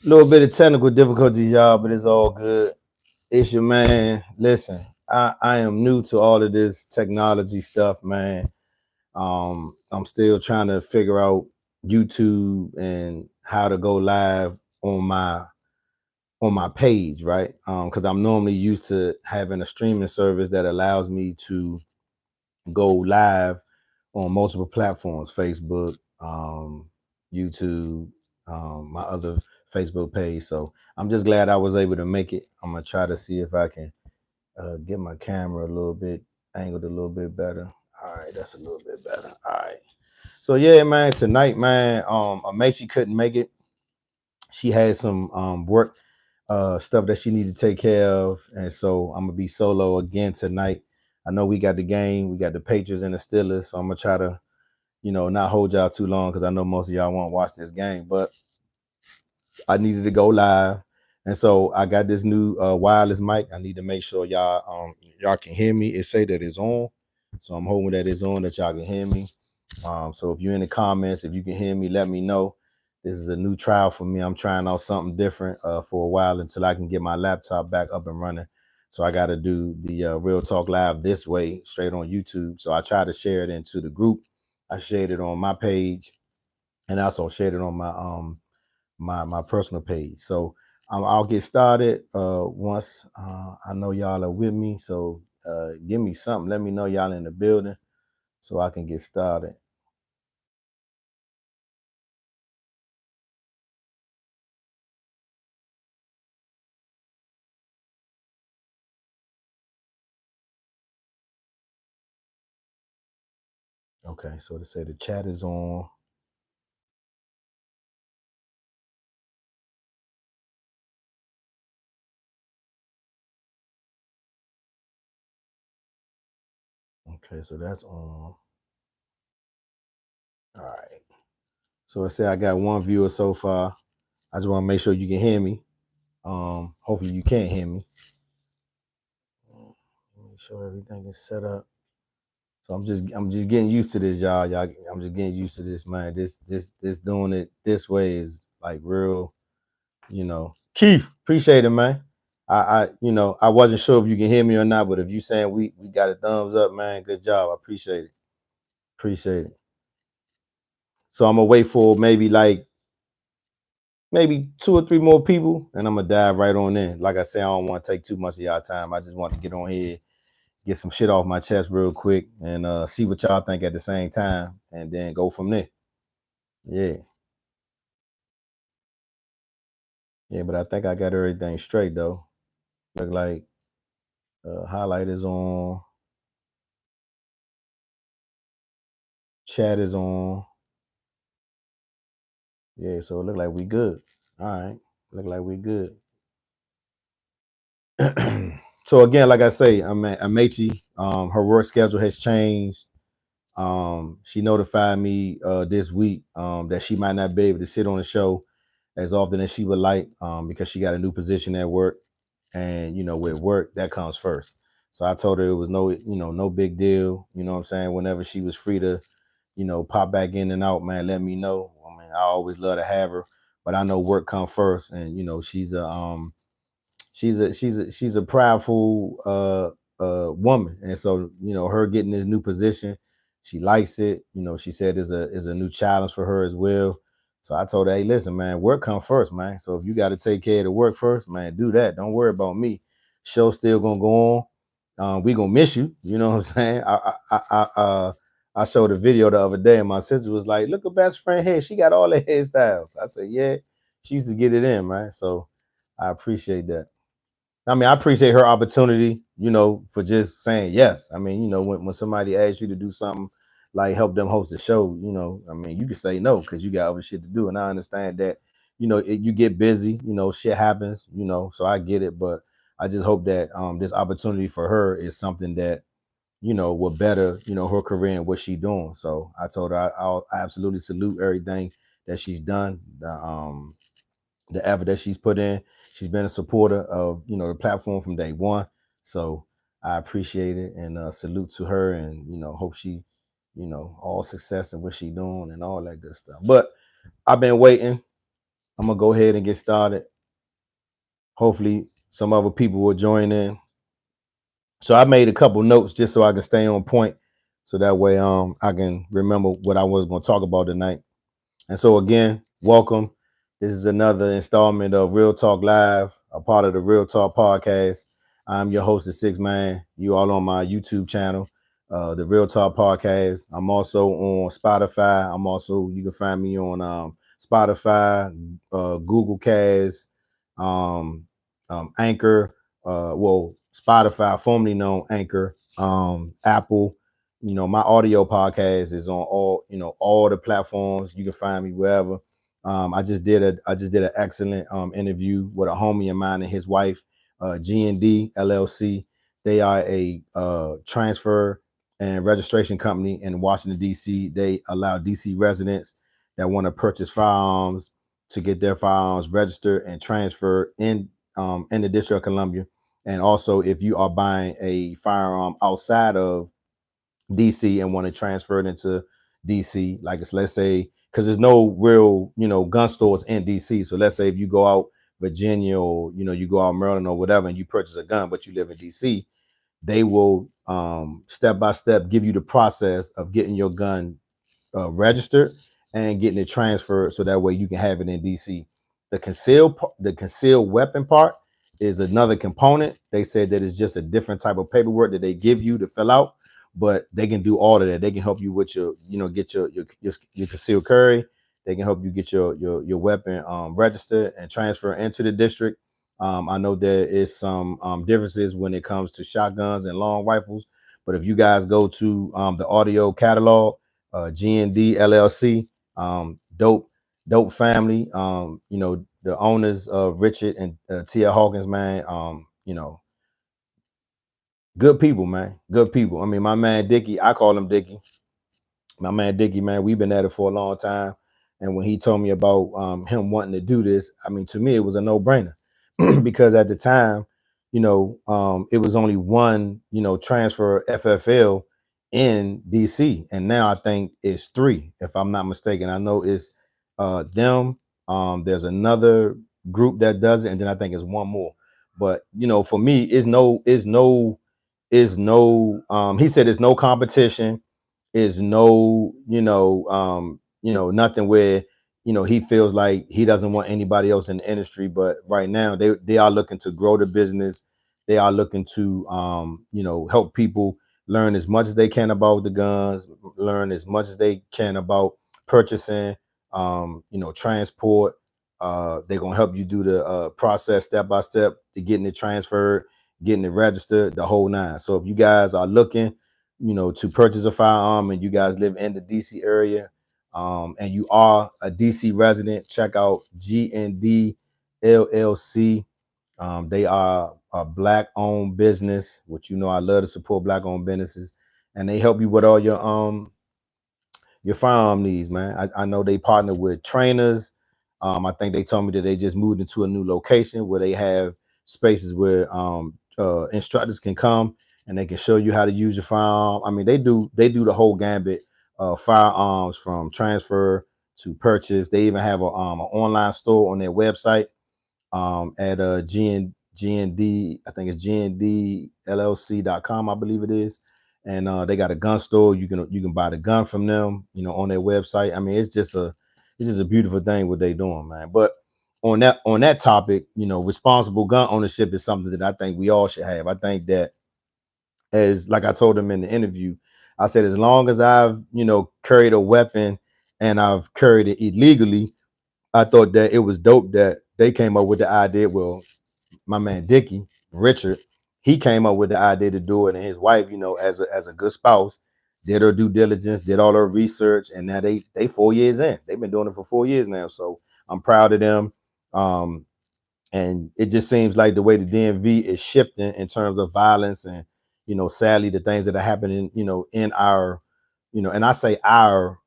A little bit of technical difficulties, y'all, but it's all good. It's your man. Listen, I am new to all of this technology stuff, man. I'm still trying to figure out YouTube and how to go live on my page, right? Because I'm normally used to having a streaming service that allows me to go live on multiple platforms, Facebook, YouTube, my other Facebook page. So I'm just glad I was able to make it. I'm gonna try to see if I can get my camera a little bit angled a little bit better. All right, that's a little bit better. All right. So yeah, man, tonight, man, Amachi couldn't make it. She had some work stuff that she needed to take care of, and so I'm gonna be solo again tonight. I know we got the game, we got the Patriots and the Steelers, so I'm gonna try to, not hold y'all too long because I know most of y'all won't watch this game, but I needed to go live, and so I got this new wireless mic. I need to make sure y'all can hear me. It say that it's on, so I'm hoping that it's on that y'all can hear me. So if you're in the comments, if you can hear me, let me know. This is a new trial for me. I'm trying out something different for a while until I can get my laptop back up and running. So I got to do the Real Talk Live this way, straight on YouTube. So I try to share it into the group. I shared it on my page, and I also shared it on my personal page. So I'll get started once I know y'all are with me. So give me something. Let me know y'all in the building so I can get started. Okay, so to say the chat is on. Okay, so that's on. All right. So it say I got one viewer so far. I just want to make sure you can hear me. Hopefully you can hear me. Make sure everything is set up. So I'm just getting used to this, y'all. I'm just getting used to this, man. This doing it this way is like real, Keith, appreciate it, man. I wasn't sure if you can hear me or not, but if you saying we got a thumbs up, man, good job. I appreciate it. Appreciate it. So I'm gonna wait for maybe two or three more people, and I'm gonna dive right on in. Like I say, I don't want to take too much of y'all time. I just want to get on here, get some shit off my chest real quick, and see what y'all think at the same time, and then go from there. Yeah, yeah. But I think I got everything straight though. Look like highlight is on, chat is on. Yeah, so it look like we good. All right, look like we good. So again, like I say, Amechi, her work schedule has changed. She notified me this week that she might not be able to sit on the show as often as she would like because she got a new position at work, and with work that comes first. So I told her it was no big deal. You know what I'm saying? Whenever she was free to, pop back in and out, man, let me know. I mean, I always love to have her, but I know work come first, and she's a prideful woman, and so her getting this new position, she likes it. She said is a new challenge for her as well. So I told her, hey, listen, man, work come first, man. So if you got to take care of the work first, man, do that. Don't worry about me. Show still gonna go on. We gonna miss you. You know what I'm saying? I showed a video the other day, and my sister was like, "Look at best friend hair. She got all the hairstyles." I said, "Yeah, she used to get it in, man." So I appreciate that. I mean, I appreciate her opportunity, for just saying yes. I mean, when somebody asks you to do something like help them host a show, I mean, you can say no because you got other shit to do. And I understand that, you get busy, shit happens, so I get it. But I just hope that this opportunity for her is something that, will better, her career and what she's doing. So I told her I absolutely salute everything that she's done. The effort that she's put in. She's been a supporter of the platform from day one. So I appreciate it and salute to her, and hope she, all success in what she's doing and all that good stuff. But I've been waiting. I'm gonna go ahead and get started. Hopefully some other people will join in. So I made a couple notes just so I can stay on point. So that way I can remember what I was gonna talk about tonight. And so again, welcome. This is another installment of Real Talk Live, a part of the Real Talk podcast. I'm your host, the Six Man. You all on my YouTube channel, the Real Talk podcast. I'm also on Spotify. You can find me on Spotify, Google Cast, um, Anchor, Spotify, formerly known Anchor, Apple. My audio podcast is on all the platforms. You can find me wherever. I just did an excellent interview with a homie of mine and his wife, G&D LLC. They are a transfer and registration company in Washington D.C. They allow D.C. residents that want to purchase firearms to get their firearms registered and transferred in the District of Columbia. And also, if you are buying a firearm outside of DC and want to transfer it into DC, like let's say, because there's no real, gun stores in DC. So let's say if you go out Virginia or, you go out Maryland or whatever, and you purchase a gun, but you live in DC, they will step by step give you the process of getting your gun registered and getting it transferred so that way you can have it in DC. The concealed weapon part is another component. They said that it's just a different type of paperwork that they give you to fill out, but they can do all of that. They can help you with get your concealed carry. They can help you get your weapon registered and transfer into the district. I know there is some differences when it comes to shotguns and long rifles, but if you guys go to the audio catalog, G&D LLC, dope family. The owners of Richard and Tia Hawkins, man. Good people, man. Good people. I mean, my man Dickie, I call him Dickie. My man Dickie, man, we've been at it for a long time. And when he told me about him wanting to do this, I mean, to me, it was a no-brainer because at the time, it was only one, transfer FFL in DC. And now I think it's three, if I'm not mistaken. I know it's them. There's another group that does it, and then I think it's one more. But for me, he said there's no competition, is no, nothing where, he feels like he doesn't want anybody else in the industry. But right now they are looking to grow the business. They are looking to, help people learn as much as they can about the guns, learn as much as they can about purchasing, transport. They're going to help you do the process step by step to getting it transferred, getting it registered, the whole nine. So if you guys are looking, to purchase a firearm and you guys live in the DC area, and you are a DC resident, check out G&D LLC. They are a Black-owned business, which I love to support Black-owned businesses, and they help you with all your firearm needs, man. I know they partner with trainers. I think they told me that they just moved into a new location where they have spaces where instructors can come and they can show you how to use your firearm. I mean, they do the whole gambit of firearms from transfer to purchase. They even have an online store on their website at GND, I think it's GNDLLC.com, I believe it is. And they got a gun store. You can buy the gun from them, on their website. I mean, it's just a beautiful thing what they doing, man. But on that topic, responsible gun ownership is something that I think we all should have. I think that, as like I told them in the interview, I said, as long as I've, carried a weapon and I've carried it illegally, I thought that it was dope that they came up with the idea. Well, my man Dickie, Richard, he came up with the idea to do it, and his wife, as a good spouse, did her due diligence, did all her research, and now they 4 years in. They've been doing it for 4 years now. So I'm proud of them. And it just seems like the way the DMV is shifting in terms of violence and, sadly, the things that are happening, in our, and I say our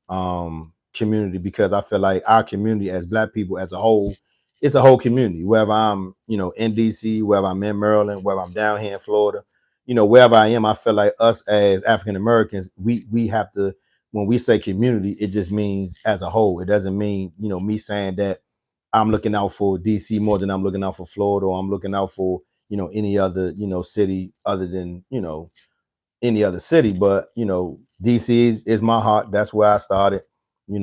community because I feel like our community as Black people as a whole, it's a whole community. Whether I'm, in DC, whether I'm in Maryland, whether I'm down here in Florida, wherever I am, I feel like us as African Americans, we have to, when we say community, it just means as a whole. It doesn't mean, me saying that I'm looking out for DC more than I'm looking out for Florida, or I'm looking out for, any other, city other than, any other city. But, DC is my heart. That's where I started.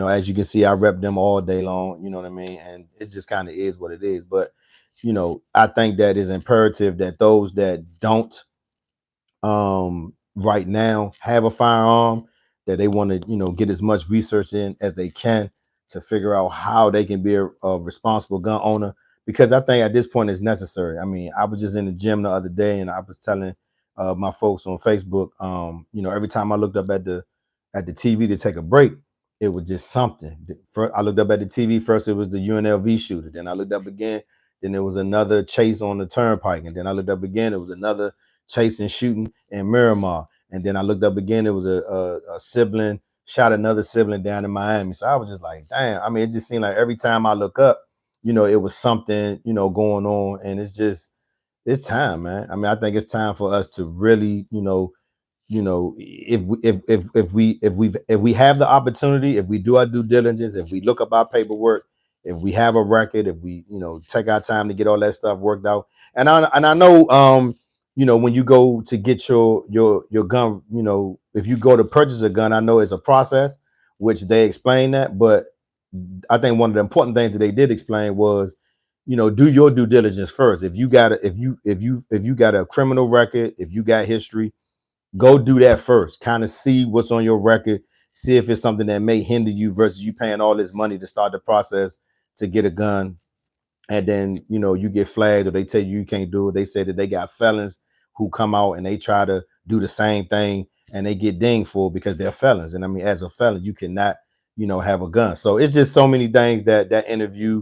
As you can see, I rep them all day long. You know what I mean? And it just kind of is what it is. But, I think that is imperative that those that don't right now have a firearm, that they want to get as much research in as they can to figure out how they can be a responsible gun owner, because I think at this point it's necessary. I mean, I was just in the gym the other day and I was telling my folks on Facebook, every time I looked up at the TV to take a break, it was just something. First, I looked up at the TV. First it was the UNLV shooter, then I looked up again, then there was another chase on the turnpike, and then I looked up again, it was another chasing, shooting in Miramar. And then I looked up again, it was a sibling shot another sibling down in Miami. So I was just like, damn. I mean, it just seemed like every time I look up, it was something, going on. And it's time, man. I mean, I think it's time for us to really, if we have the opportunity, if we do our due diligence, if we look up our paperwork, if we have a record, if we take our time to get all that stuff worked out. And I know when you go to get your gun, if you go to purchase a gun, I know it's a process, which they explain that. But I think one of the important things that they did explain was, do your due diligence first. If you got if you got a criminal record, if you got history, go do that first. Kind of see what's on your record, see if it's something that may hinder you versus you paying all this money to start the process to get a gun, and then you get flagged, or they tell you can't do it. They say that they got felons who come out and they try to do the same thing and they get dinged for because they're felons. And I mean, as a felon, you cannot have a gun. So it's just so many things that interview,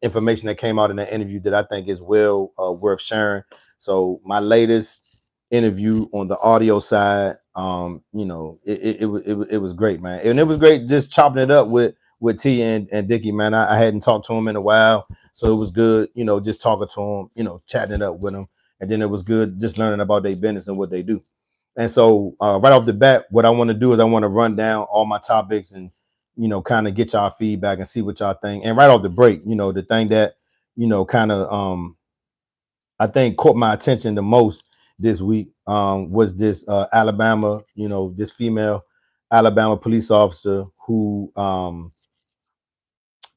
information that came out in that interview that I think is well worth sharing. So my latest interview on the audio side, it was great, man. And it was great just chopping it up with T and Dickie, man. I hadn't talked to him in a while, so it was good, just talking to him, chatting it up with him. And then it was good just learning about their business and what they do. And so right off the bat, what I want to do is I want to run down all my topics and, kind of get y'all feedback and see what y'all think. And right off the break, the thing that, kind of I think caught my attention the most this week was this Alabama, this female Alabama police officer who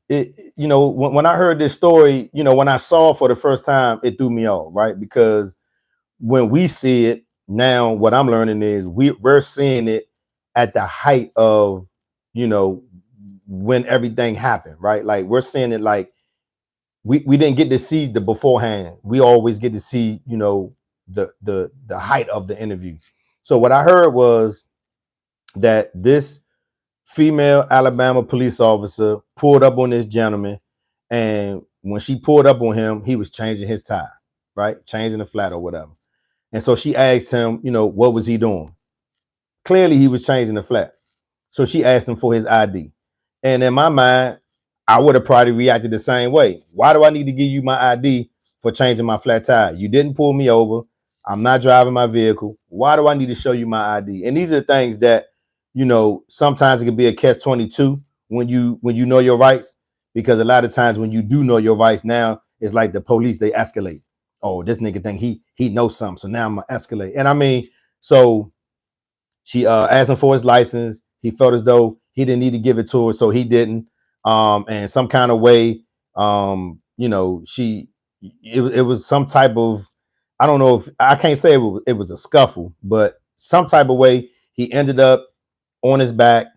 when I heard this story, when I saw it for the first time, it threw me off, right? Because when we see it now, what I'm learning is we're seeing it at the height of, when everything happened, right? Like we're seeing it like we didn't get to see the beforehand. We always get to see, the height of the interview. So what I heard was that this female Alabama police officer pulled up on this gentleman, and when she pulled up on him, he was changing his tire, right? Changing the flat or whatever. And so she asked him, what was he doing? Clearly he was changing the flat. So she asked him for his ID. And in my mind, I would have probably reacted the same way. Why do I need to give you my ID for changing my flat tire? You didn't pull me over. I'm not driving my vehicle. Why do I need to show you my ID? And these are the things that, sometimes it can be a catch-22 when you know your rights, because a lot of times when you do know your rights, now it's like the police, they escalate. Oh, this nigga think he knows something, so now I'm gonna escalate. And I mean, so she asked him for his license. He felt as though he didn't need to give it to her, so he didn't. And some kind of way, it was some type of, I don't know if I can't say it was a scuffle, but some type of way he ended up on his back.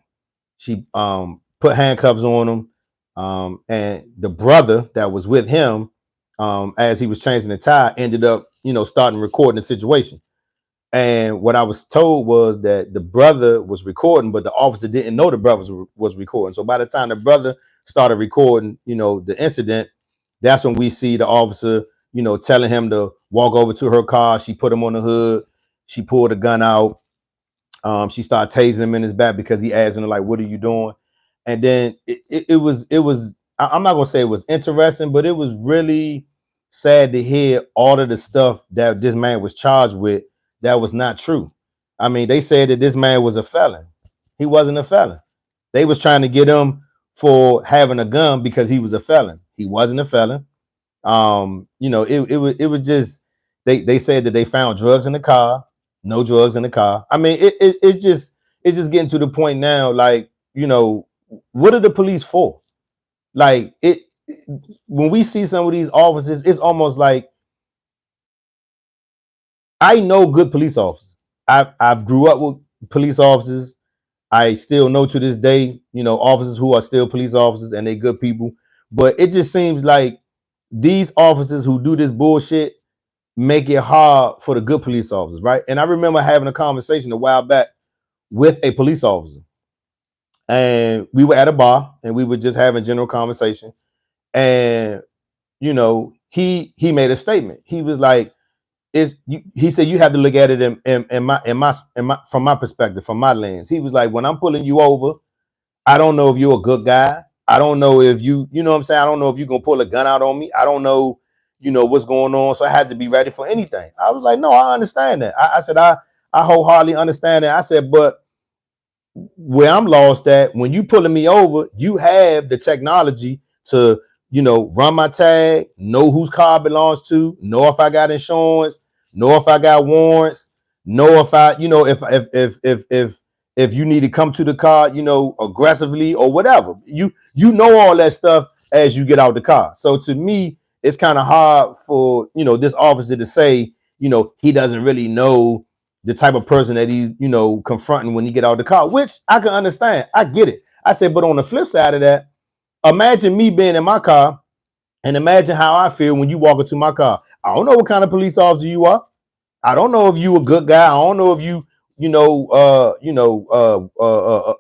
She put handcuffs on him, and the brother that was with him, as he was changing the tire, ended up starting recording the situation. And what I was told was that the brother was recording, but the officer didn't know the brother was recording. So by the time the brother started recording, the incident, that's when we see the officer, telling him to walk over to her car. She put him on the hood. She pulled a gun out. She started tasing him in his back because he asked her, like, what are you doing? And then I'm not gonna say it was interesting, but it was really sad to hear all of the stuff that this man was charged with that was not true. I mean, they said that this man was a felon. He wasn't a felon. They was trying to get him for having a gun because he was a felon. He wasn't a felon. It was just they said that they found drugs in the car, no drugs in the car. I mean, it's just getting to the point now, like, what are the police for? Like it when we see some of these officers, it's almost like I know good police officers. I've grew up with police officers. I still know to this day, officers who are still police officers and they good people. But it just seems like these officers who do this bullshit make it hard for the good police officers, right? And I remember having a conversation a while back with a police officer, and we were at a bar and we were just having general conversation. And he made a statement. He was like, he said you have to look at it in my from my perspective, from my lens. He was like, when I'm pulling you over, I don't know if you're a good guy. I don't know if you know what I'm saying? I don't know if you're gonna pull a gun out on me. I don't know, what's going on. So I had to be ready for anything. I was like, no, I understand that. I said, I wholeheartedly understand that. I said, but where I'm lost at, when you pulling me over, you have the technology to, run my tag, know whose car belongs to, know if I got insurance, know if I got warrants, know if I, if you need to come to the car, aggressively or whatever. You know all that stuff as you get out the car. So to me, it's kind of hard for, this officer to say, he doesn't really know the type of person that he's, confronting when you get out of the car, which I can understand. I get it. I said, but on the flip side of that, imagine me being in my car and imagine how I feel when you walk into my car. I don't know what kind of police officer you are. I don't know if you a good guy. I don't know if you,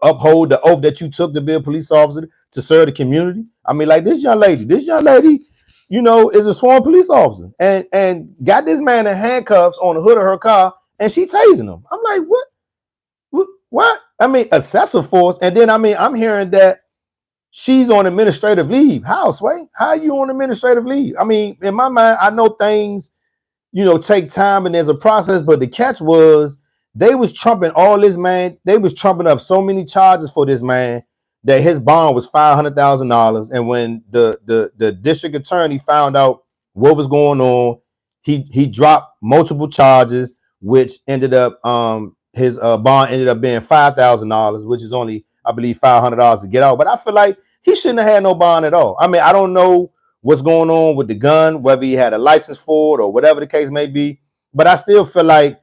uphold the oath that you took to be a police officer to serve the community. I mean, like this young lady, is a sworn police officer and got this man in handcuffs on the hood of her car and she tasing him. I'm like, what? I mean, excessive force. And then, I'm hearing that she's on administrative leave. How, Sway? How are you on administrative leave? I mean, in my mind, I know things, take time and there's a process, but the catch was they was trumping all this, man. They was trumping up so many charges for this man that his bond was $500,000. And when the district attorney found out what was going on, he dropped multiple charges, which ended up his bond ended up being $5,000, which is only, I believe, $500 to get out. But I feel like he shouldn't have had no bond at all. I mean, I don't know what's going on with the gun, whether he had a license for it or whatever the case may be. But I still feel like,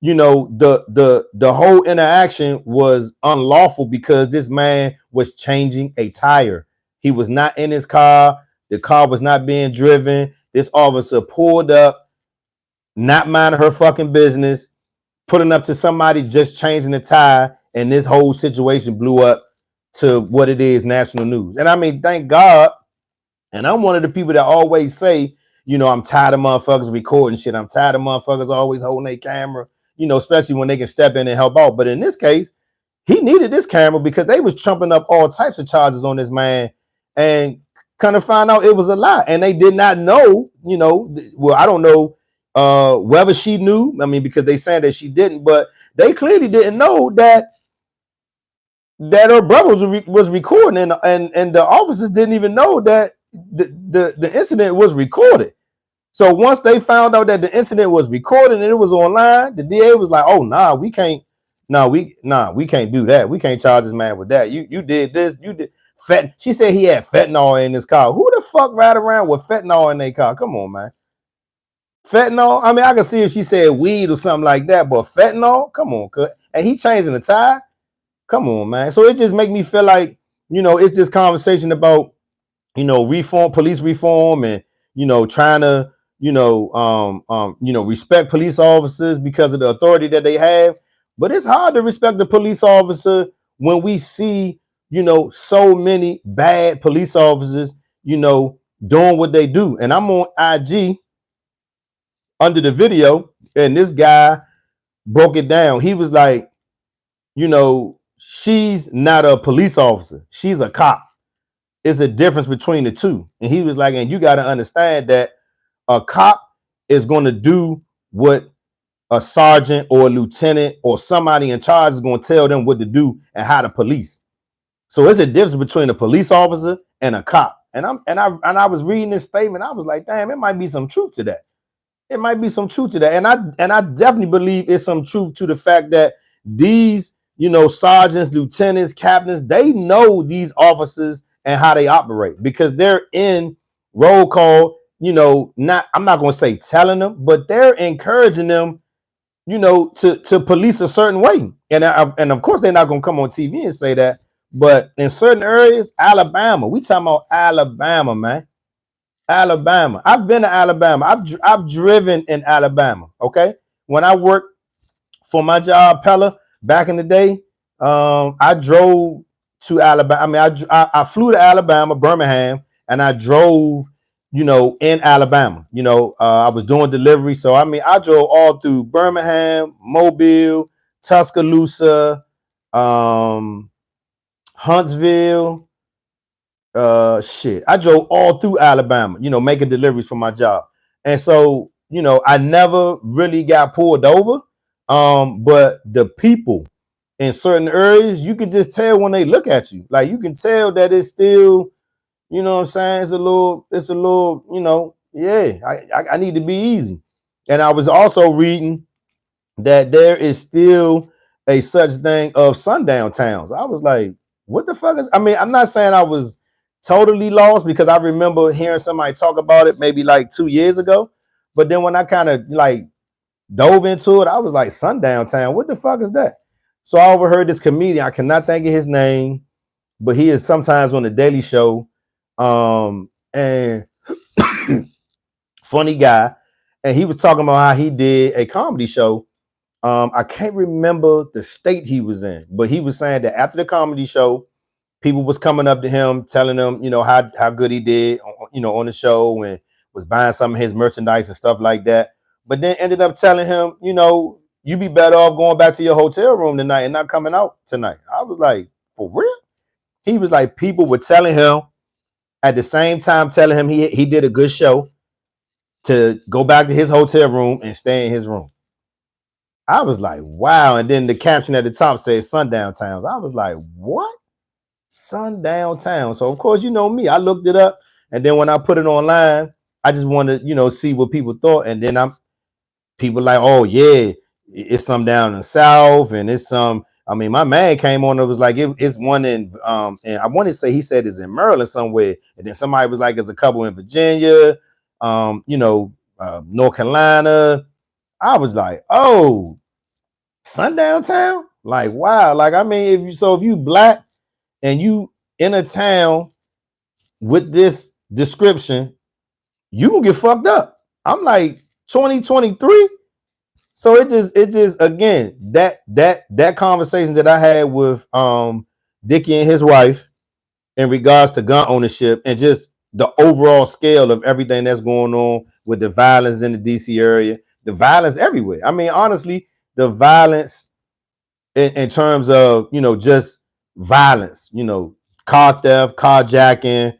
the whole interaction was unlawful because this man was changing a tire. He was not in his car. The car was not being driven. This officer pulled up, not minding her fucking business, putting up to somebody just changing the tire, and this whole situation blew up to what it is, national news. And I mean, thank God. And I'm one of the people that always say, I'm tired of motherfuckers recording shit. I'm tired of motherfuckers always holding their camera, especially when they can step in and help out. But in this case, he needed this camera because they was trumping up all types of charges on this man and kind of find out it was a lie. And they did not know, well, I don't know whether she knew. I mean, because they said that she didn't, but they clearly didn't know that her brother was recording, and the officers didn't even know that the incident was recorded. So once they found out that the incident was recorded and it was online, the DA was like, "Oh, we can't do that. We can't charge this man with that. You did this. You did." She said he had fentanyl in his car. Who the fuck ride around with fentanyl in their car? Come on, man. Fentanyl. I mean, I can see if she said weed or something like that, but fentanyl. Come on, and he changing the tire. Come on, man. So it just make me feel like, it's this conversation about, reform, police reform, and, trying to, respect police officers because of the authority that they have. But it's hard to respect the police officer when we see, so many bad police officers, doing what they do. And I'm on IG under the video, and this guy broke it down. He was like, she's not a police officer. She's a cop. It's a difference between the two. And he was like, and you got to understand that a cop is going to do what a sergeant or a lieutenant or somebody in charge is going to tell them what to do and how to police. So it's a difference between a police officer and a cop. And I was reading this statement. I was like, damn, it might be some truth to that. It might be some truth to that. And I definitely believe it's some truth to the fact that these, sergeants, lieutenants, captains, they know these officers and how they operate because they're in roll call, not I'm not gonna say telling them, but they're encouraging them, to police a certain way. And of course they're not gonna come on TV and say that, but in certain areas, Alabama, we talking about Alabama, man. Alabama. I've been to Alabama. I've driven in Alabama. Okay, when I worked for my job, Pella, back in the day, I drove to Alabama. I mean, I flew to Alabama, Birmingham, and I drove, in Alabama. I was doing delivery, so I mean, I drove all through Birmingham, Mobile, Tuscaloosa, um, Huntsville. Shit, I drove all through Alabama, making deliveries for my job. And so, I never really got pulled over. But the people in certain areas, you can just tell when they look at you. Like, you can tell that it's still, what I'm saying? It's a little, yeah, I need to be easy. And I was also reading that there is still a such thing of sundown towns. I was like, what the fuck is, I mean, I'm not saying I was totally lost because I remember hearing somebody talk about it maybe like 2 years ago. But then when I kind of like dove into it, I was like, sundown town, what the fuck is that? So I overheard this comedian, I cannot think of his name, but he is sometimes on the Daily Show. And funny guy. And he was talking about how he did a comedy show. I can't remember the state he was in, but he was saying that after the comedy show, people was coming up to him, telling him, how good he did, on the show, and was buying some of his merchandise and stuff like that. But then ended up telling him, you be better off going back to your hotel room tonight and not coming out tonight. I was like, for real? He was like, people were telling him at the same time, telling him he did a good show to go back to his hotel room and stay in his room. I was like, wow. And then the caption at the top says sundown towns. I was like, what? Sundown town. So of course, me, I looked it up. And then when I put it online, I just wanted, see what people thought. And then people like, oh yeah, it's some down in the South, and it's some. I mean, my man came on. It was like it's one in and I want to say he said it's in Maryland somewhere, and then somebody was like, it's a couple in Virginia, North Carolina. I was like, oh, sundown town, like wow, like I mean, if you black and you in a town with this description, you can get fucked up. I'm like 2023. So it just again that conversation that I had with Dickie and his wife in regards to gun ownership and just the overall scale of everything that's going on with the violence in the DC area, the violence everywhere. I mean, honestly, the violence in terms of just violence, car theft, carjacking,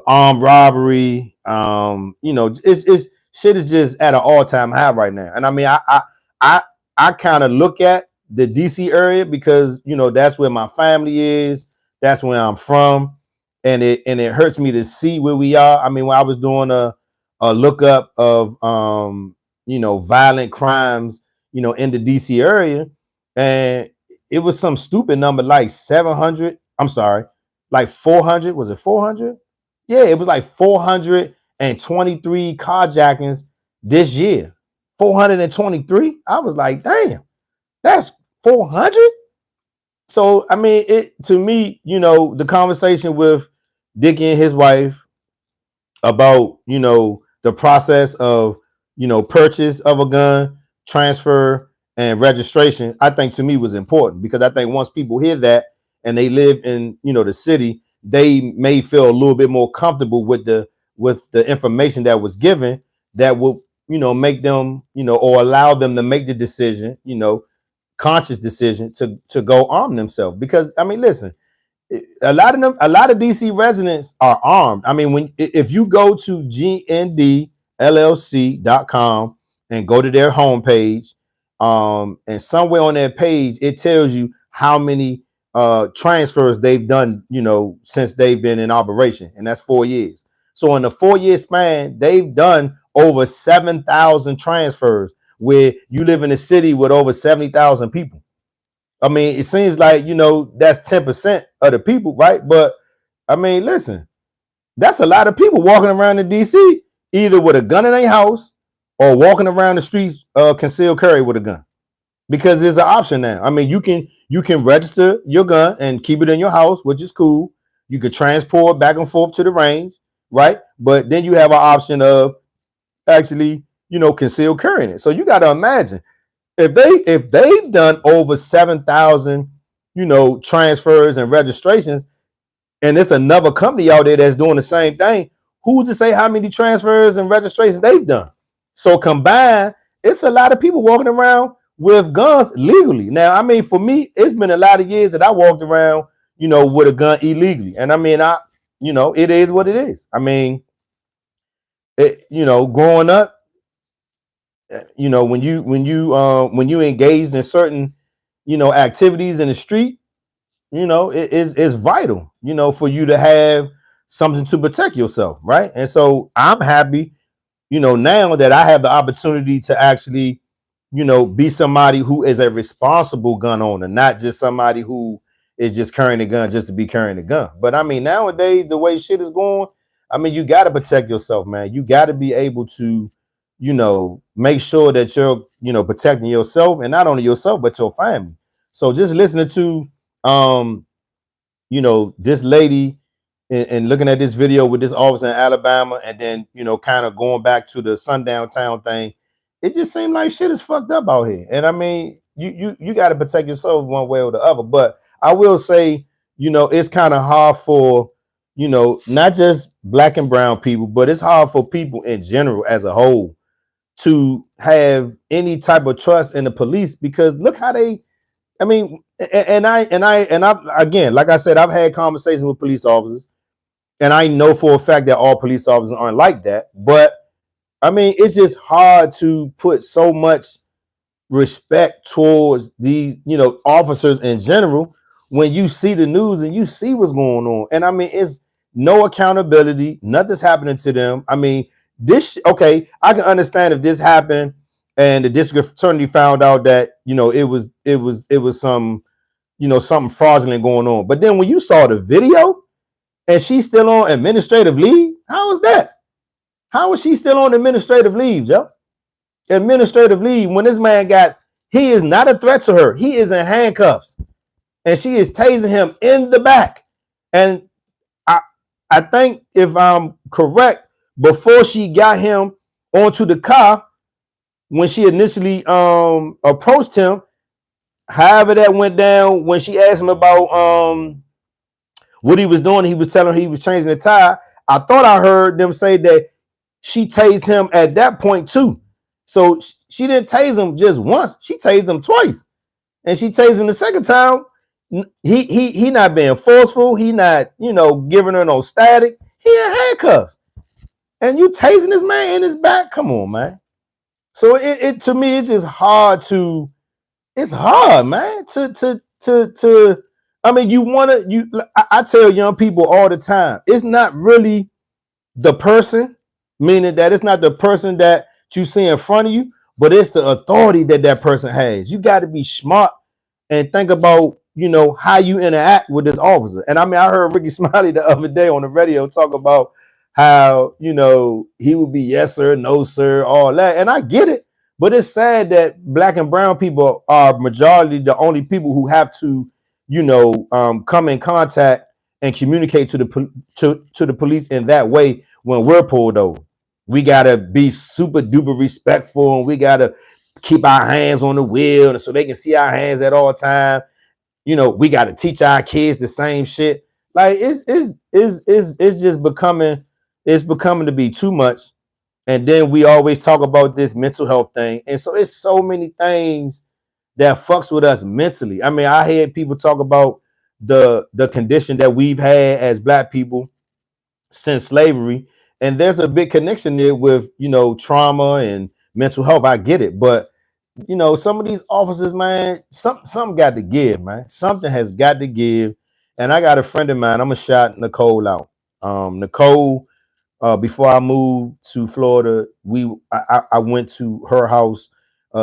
armed robbery, it's shit is just at an all-time high right now. And I mean, I kind of look at the DC area because that's where my family is, that's where I'm from, and it hurts me to see where we are. I mean, when I was doing a lookup of violent crimes in the DC area, and it was some stupid number like 700. I'm sorry, like 400. Was it 400? Yeah, it was like 423 carjackings this year. 423. I was like, damn, that's 400. So I mean, it to me, the conversation with Dickie and his wife about the process of purchase of a gun, transfer, and registration, I think to me was important because I think once people hear that and they live in the city, they may feel a little bit more comfortable with the information that was given that will make them or allow them to make the decision, conscious decision to go arm themselves. Because I mean, listen, a lot of DC residents are armed. I mean, if you go to gndllc.com and go to their homepage, and somewhere on their page it tells you how many transfers they've done, since they've been in operation, and that's 4 years. So in the 4 year span, they've done over 7,000 transfers where you live in a city with over 70,000 people. I mean, it seems like, that's 10% of the people, right? But I mean, listen, that's a lot of people walking around in DC either with a gun in their house or walking around the streets concealed carry with a gun, because there's an option now. I mean, you can register your gun and keep it in your house, which is cool. You could transport back and forth to the range, right? But then you have an option of actually, concealed carrying it. So you got to imagine if they've done over 7,000, transfers and registrations, and it's another company out there that's doing the same thing, who's to say how many transfers and registrations they've done? So combined, it's a lot of people walking around with guns legally. Now, I mean, for me, it's been a lot of years that I walked around, with a gun illegally. And I mean, it is what it is. I mean, growing up, when you engaged in certain, activities in the street, it's vital, for you to have something to protect yourself, right? And so I'm happy, now that I have the opportunity to actually, be somebody who is a responsible gun owner, not just somebody who is just carrying a gun just to be carrying a gun. But I mean, nowadays, the way shit is going, I mean, you got to protect yourself, man. You got to be able to, make sure that you're, protecting yourself, and not only yourself, but your family. So just listening to, this lady, and looking at this video with this officer in Alabama, and then, kind of going back to the sundown town thing, it just seemed like shit is fucked up out here. And I mean, you got to protect yourself one way or the other. But I will say, it's kind of hard for, not just black and brown people, but it's hard for people in general as a whole to have any type of trust in the police, because look how they, I mean, and I again, like I said, I've had conversations with police officers, and I know for a fact that all police officers aren't like that. But I mean, it's just hard to put so much respect towards these, officers in general, when you see the news and you see what's going on. And I mean, it's no accountability, nothing's happening to them. I mean, okay, I can understand if this happened and the district attorney found out that, it was some, something fraudulent going on. But then when you saw the video and she's still on administrative leave, how is that? How is she still on administrative leave, Joe? Administrative leave when this man he is not a threat to her. He is in handcuffs, and she is tasing him in the back. And I think, if I'm correct, before she got him onto the car, when she initially approached him, however that went down, when she asked him about what he was doing, he was telling her he was changing the tire. I thought I heard them say that she tased him at that point too. So she didn't tase him just once, she tased him twice. And she tased him the second time. He not being forceful, he not, giving her no static. He in handcuffs. And you tasing this man in his back? Come on, man. So it to me, it's just hard to, it's hard, man, to I mean, I tell young people all the time, it's not really the person, meaning that it's not the person that you see in front of you, but it's the authority that that person has. You got to be smart and think about, how you interact with this officer. And I mean, I heard Ricky Smiley the other day on the radio talk about how, he would be yes, sir, no, sir, all that. And I get it. But it's sad that black and brown people are majority the only people who have to, come in contact and communicate to the police in that way when we're pulled over. We gotta be super duper respectful, and we gotta keep our hands on the wheel so they can see our hands at all time. We gotta teach our kids the same shit. Like it's just becoming to be too much. And then we always talk about this mental health thing, and so it's so many things that fucks with us mentally. I mean, I hear people talk about the condition that we've had as black people since slavery, and there's a big connection there with trauma and mental health. I get it, but some of these officers, man, something got to give, man. Something has got to give. And I got a friend of mine. I'm gonna shout Nicole out. Nicole, before I moved to Florida, I went to her house,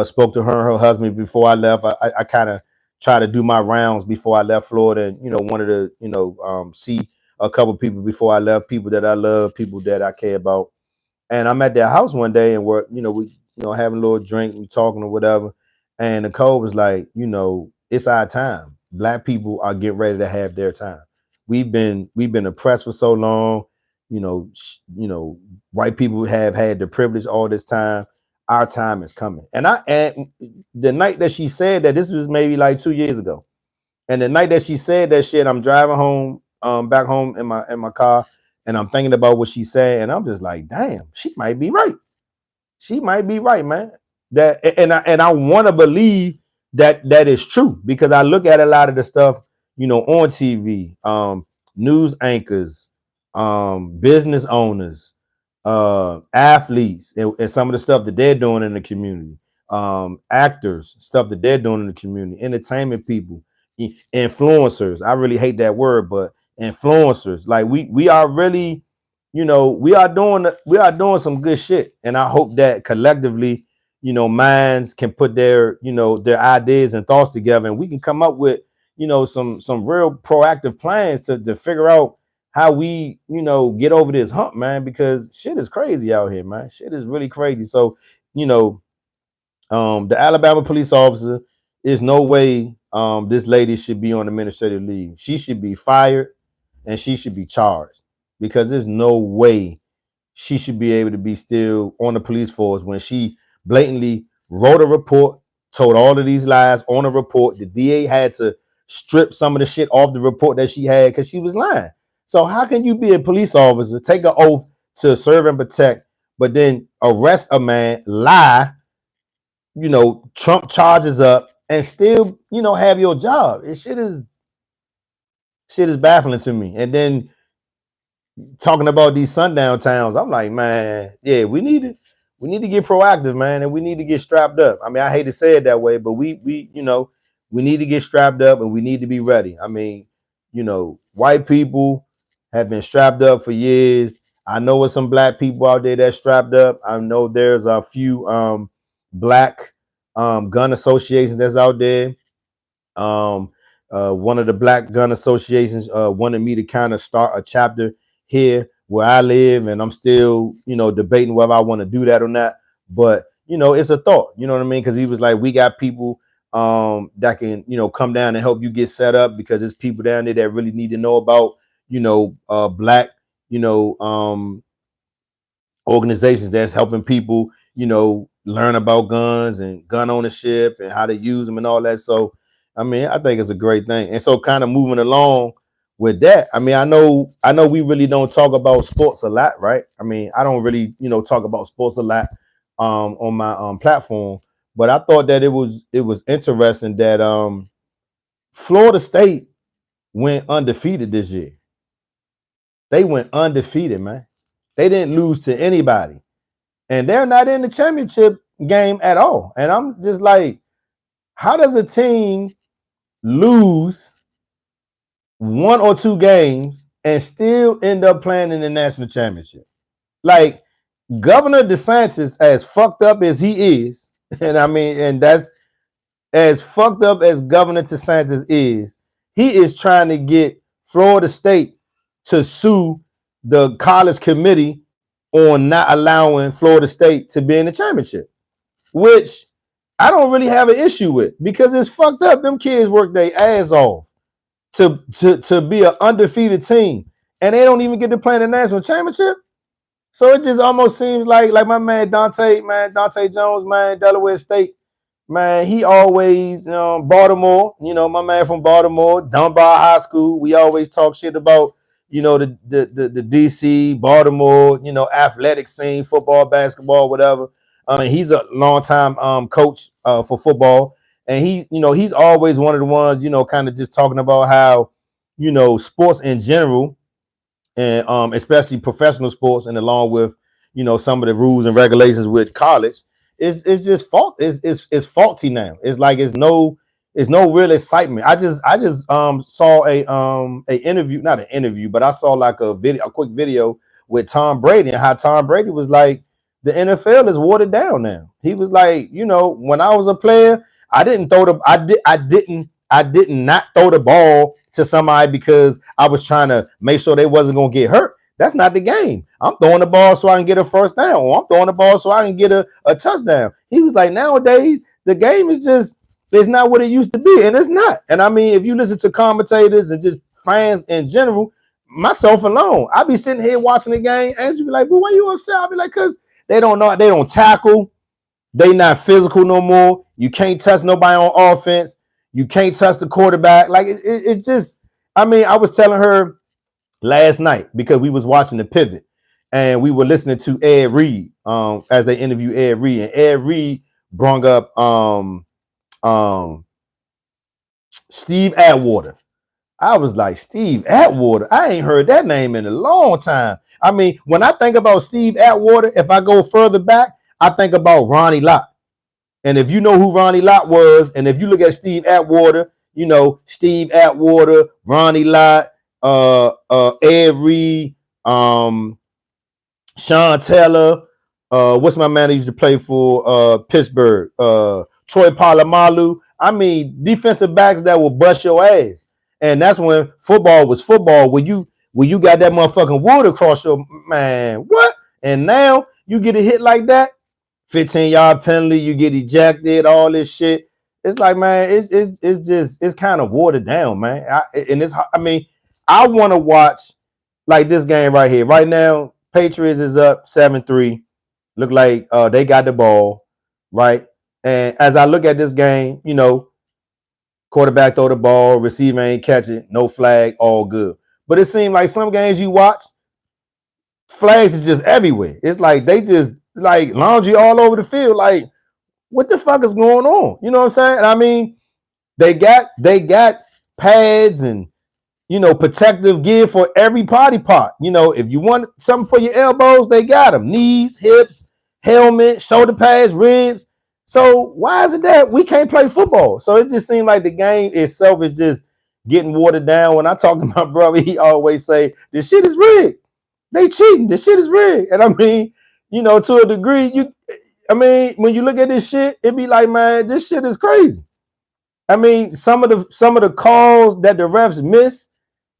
spoke to her and her husband before I left. I kind of tried to do my rounds before I left Florida, and wanted to see a couple people before I left, people that I love, people that I care about. And I'm at their house one day, and we having a little drink, we talking or whatever. And Nicole was like, it's our time. Black people are getting ready to have their time. We've been oppressed for so long. White people have had the privilege all this time. Our time is coming. And the night that she said that, this was maybe like 2 years ago. And the night that she said that shit, I'm driving home, back home in my car, and I'm thinking about what she said, and I'm just like, damn, she might be right. She might be right, man. And I want to believe that is true, because I look at a lot of the stuff, on TV, news anchors, business owners, athletes, and some of the stuff that they're doing in the community, actors, stuff that they're doing in the community, entertainment people, influencers. I really hate that word, but influencers, like we are really, we are doing some good shit. And I hope that collectively, minds can put their ideas and thoughts together, and we can come up with, some real proactive plans to figure out how we, get over this hump, man, because shit is crazy out here, man. Shit is really crazy. So, you know, the Alabama police officer, is no way this lady should be on administrative leave. She should be fired, and she should be charged, because there's no way she should be able to be still on the police force when she blatantly wrote a report, told all of these lies on a report. The DA had to strip some of the shit off the report that she had because she was lying. So how can you be a police officer, take an oath to serve and protect, but then arrest a man, lie, trump charges up, and still, have your job? It shit is baffling to me. And then talking about these sundown towns, I'm like, man, yeah, we need to get proactive, man, and we need to get strapped up. I mean, I hate to say it that way, but we need to get strapped up, and we need to be ready. I mean, white people have been strapped up for years. I know there's some black people out there that's strapped up. I know there's a few black gun associations that's out there. um, one of the black gun associations wanted me to kind of start a chapter here where I live, and I'm still, debating whether I want to do that or not. But it's a thought. You know what I mean? Because he was like, we got people that can, come down and help you get set up, because there's people down there that really need to know about, black, you know, um, organizations that's helping people, learn about guns and gun ownership and how to use them and all that. So, I mean, I think it's a great thing. And so, kind of moving along with that, I mean, I know we really don't talk about sports a lot, right? I mean, I don't really, talk about sports a lot on my platform, but I thought that it was interesting that Florida State went undefeated this year. They went undefeated, man. They didn't lose to anybody, and they're not in the championship game at all. And I'm just like, how does a team lose one or two games and still end up playing in the national championship? Like, Governor DeSantis, as fucked up as he is, and I mean, and that's as fucked up as Governor DeSantis is, he is trying to get Florida State to sue the college committee on not allowing Florida State to be in the championship, which I don't really have an issue with, because it's fucked up. Them kids work their ass off to be an undefeated team, and they don't even get to play in the national championship. So it just almost seems like my man Dante Jones, man, Delaware State, man, he always Baltimore, my man from Baltimore, Dunbar High School. We always talk shit about, the DC, Baltimore, athletic scene, football, basketball, whatever. He's a longtime coach for football. And he's always one of the ones, kind of just talking about how, sports in general, and especially professional sports, and along with some of the rules and regulations with college, it's just fault. It's faulty now. It's like it's no real excitement. I just saw a interview, not an interview, but I saw like a quick video with Tom Brady and how Tom Brady was like the NFL is watered down now. He was like, when I was a player, I didn't throw the I did not throw the ball to somebody because I was trying to make sure they wasn't gonna get hurt. That's not the game. I'm throwing the ball so I can get a first down, or I'm throwing the ball so I can get a touchdown. He was like, nowadays, the game is just, it's not what it used to be, and it's not. And I mean, if you listen to commentators and just fans in general, myself alone, I be sitting here watching the game, and you be like, well, why you upset? I be like, because they don't know, they don't tackle, they not physical no more. You can't touch nobody on offense. You can't touch the quarterback. Like it just, I mean, I was telling her last night because we was watching the pivot and we were listening to Ed Reed as they interview Ed Reed, and Ed Reed brought up Steve Atwater. I was like, Steve Atwater, I ain't heard that name in a long time. I mean, when I think about Steve Atwater, if I go further back, I think about Ronnie Lott. And if you know who Ronnie Lott was, and if you look at Steve Atwater, Steve Atwater, Ronnie Lott, Ed Reed, Sean Taylor, what's my man that used to play for Pittsburgh? Troy Polamalu. I mean, defensive backs that will bust your ass. And that's when football was football. When you got that motherfucking wood across your man, what? And now you get a hit like that, 15-yard penalty, you get ejected, all this shit. It's like, man, it's kind of watered down, man. I mean, I want to watch like this game right here. Right now, Patriots is up 7-3. Look like they got the ball, right? And as I look at this game, quarterback throw the ball, receiver ain't catch it, no flag, all good. But it seems like some games you watch, flags is just everywhere. It's like they just like laundry all over the field. Like, what the fuck is going on? You know what I'm saying? And I mean, they got pads and protective gear for every body part. If you want something for your elbows, they got them. Knees, hips, helmet, shoulder pads, ribs. So why is it that we can't play football? So it just seems like the game itself is just getting watered down. When I talk to my brother, he always say, this shit is rigged. They cheating. This shit is rigged. And I mean, to a degree, when you look at this shit, it be like, man, this shit is crazy. I mean, some of the calls that the refs miss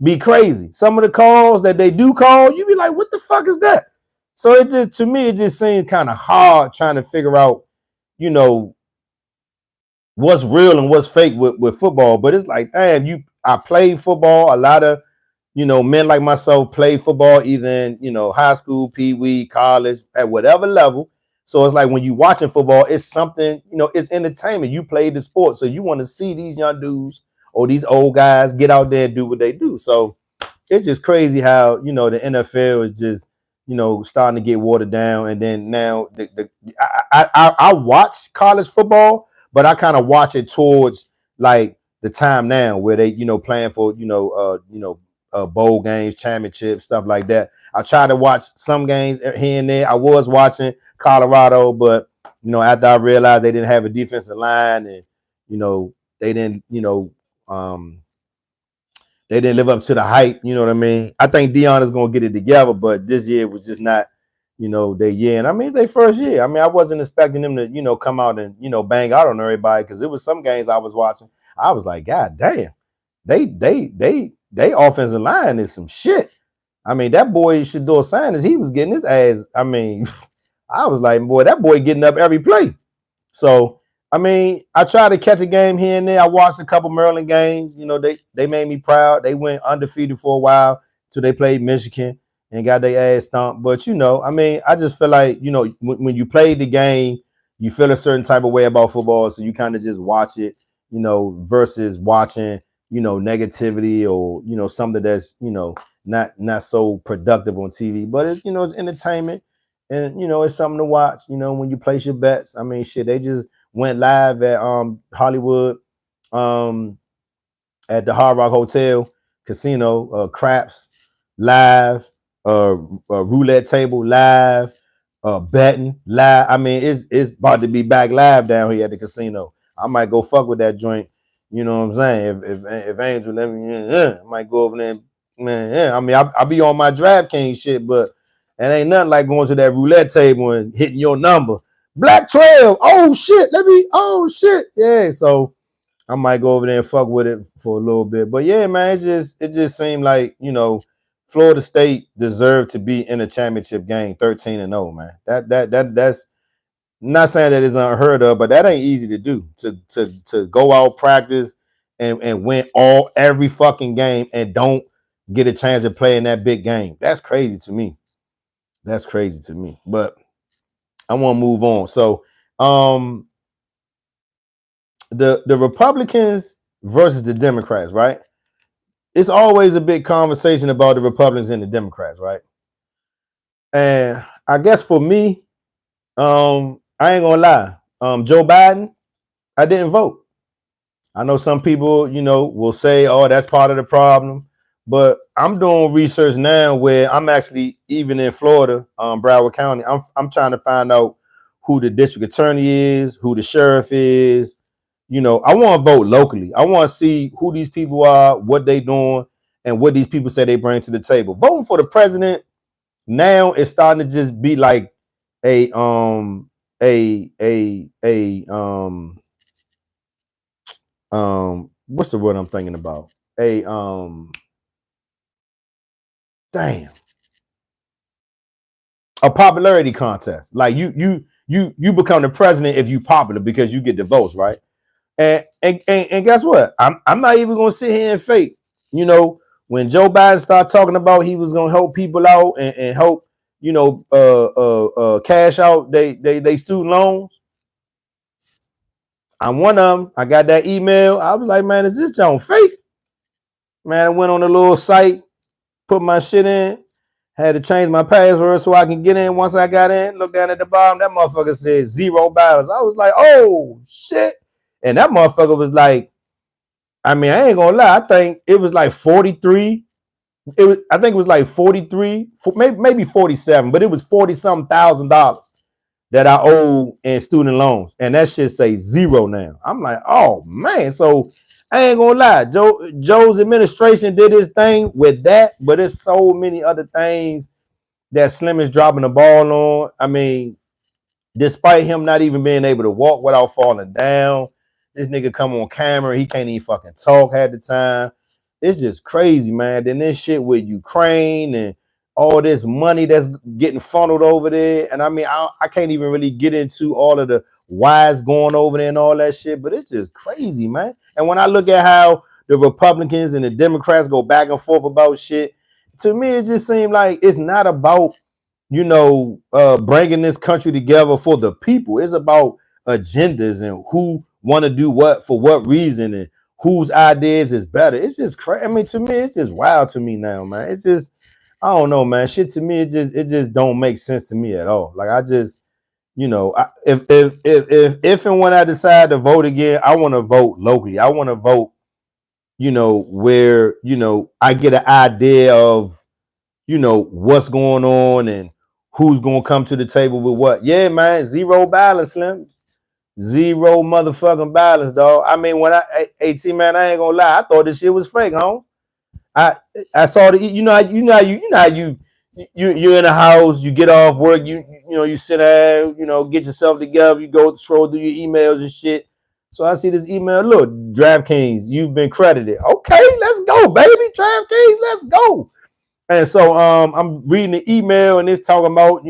be crazy. Some of the calls that they do call, you be like, what the fuck is that? So to me, it just seems kind of hard trying to figure out, what's real and what's fake with football. But it's like, damn, I played football. A lot of, men like myself play football either in, high school, pee-wee, college, at whatever level. So it's like when you watching football, it's something, it's entertainment. You played the sport. So you want to see these young dudes or these old guys get out there and do what they do. So it's just crazy how, the NFL is just, starting to get watered down. And then now I watch college football, but I kind of watch it towards like the time now where they, playing for, bowl games, championships, stuff like that. I try to watch some games here and there. I was watching Colorado, but after I realized they didn't have a defensive line and they didn't they didn't live up to the hype. You know what I mean? I think Dion is gonna get it together, but this year was just not their year. And I mean, it's their first year. I mean, I wasn't expecting them to come out and bang out on everybody, because it was some games I was watching. I was like, God damn, they offensive line is some shit. I mean, that boy Shador Sanders, he was getting his ass. I mean, I was like, boy, that boy getting up every play. So, I mean, I tried to catch a game here and there. I watched a couple Maryland games. They made me proud. They went undefeated for a while till they played Michigan and got their ass stomped. But, I mean, I just feel like, when you play the game, you feel a certain type of way about football. So you kind of just watch it, versus watching, negativity or, something that's, not so productive on TV. But it's, it's entertainment. And it's something to watch. When you place your bets, I mean, shit, they just went live at Hollywood, at the Hard Rock Hotel Casino, craps live, roulette table live, betting live. I mean, it's about to be back live down here at the casino. I might go fuck with that joint. You know what I'm saying? If Angel let me, I might go over there. Man, yeah. I mean, I be on my DraftKings shit, but it ain't nothing like going to that roulette table and hitting your number. Black 12. Oh shit. Oh shit. Yeah. So I might go over there and fuck with it for a little bit. But yeah, man, it just seemed like, Florida State deserved to be in a championship game 13-0, man. That's not saying that it's unheard of, but that ain't easy to do. To go out, practice, and win every fucking game and don't get a chance to play in that big game. That's crazy to me. That's crazy to me. But I want to move on. So the Republicans versus the Democrats, right? It's always a big conversation about the Republicans and the Democrats, right? And I guess for me, I ain't gonna lie. Joe Biden, I didn't vote. I know some people, will say, "Oh, that's part of the problem," but I'm doing research now where I'm actually even in Florida, Broward County. I'm trying to find out who the district attorney is, who the sheriff is. I want to vote locally. I want to see who these people are, what they doing, and what these people say they bring to the table. Voting for the president now is starting to just be like a what's the word I'm thinking about? A damn, a popularity contest. Like you become the president if you popular because you get the votes, right? And guess what? I'm not even gonna sit here and fake. When Joe Biden started talking about he was gonna help people out and help, cash out they student loans. I'm one of them. I got that email. I was like, man, is this John fake? Man, I went on a little site, put my shit in, had to change my password so I can get in. Once I got in, look down at the bottom, that motherfucker said $0. I was like, oh shit. And that motherfucker was like, I mean, I ain't gonna lie, I think it was like 43. I think it was like 43, maybe 47, but it was 40-something $1,000 that I owe in student loans. And that shit say zero now. I'm like, oh man. So I ain't gonna lie. Joe's administration did his thing with that, but there's so many other things that Slim is dropping the ball on. I mean, despite him not even being able to walk without falling down, this nigga come on camera, he can't even fucking talk half the time. It's just crazy, man. Then this shit with Ukraine and all this money that's getting funneled over there. And I mean, I can't even really get into all of the whys going over there and all that shit, but it's just crazy, man. And when I look at how the Republicans and the Democrats go back and forth about shit, to me, it just seems like it's not about bringing this country together for the people. It's about agendas and who want to do what for what reason and whose ideas is better. It's just crazy. I mean, to me, it's just wild to me now, man. It's just, I don't know, man. Shit to me, it just don't make sense to me at all. Like I just, if and when I decide to vote again, I want to vote locally. I want to vote, where I get an idea of what's going on and who's gonna come to the table with what. Yeah, man, zero balance, Slim. Zero motherfucking balance, dog. I mean, when AT man, I ain't gonna lie, I thought this shit was fake, huh? I saw the you're in a house, you get off work, you sit down, get yourself together, you go scroll through your emails and shit. So I see this email, look, DraftKings, you've been credited. Okay, let's go, baby. DraftKings, let's go. And so I'm reading the email and it's talking about,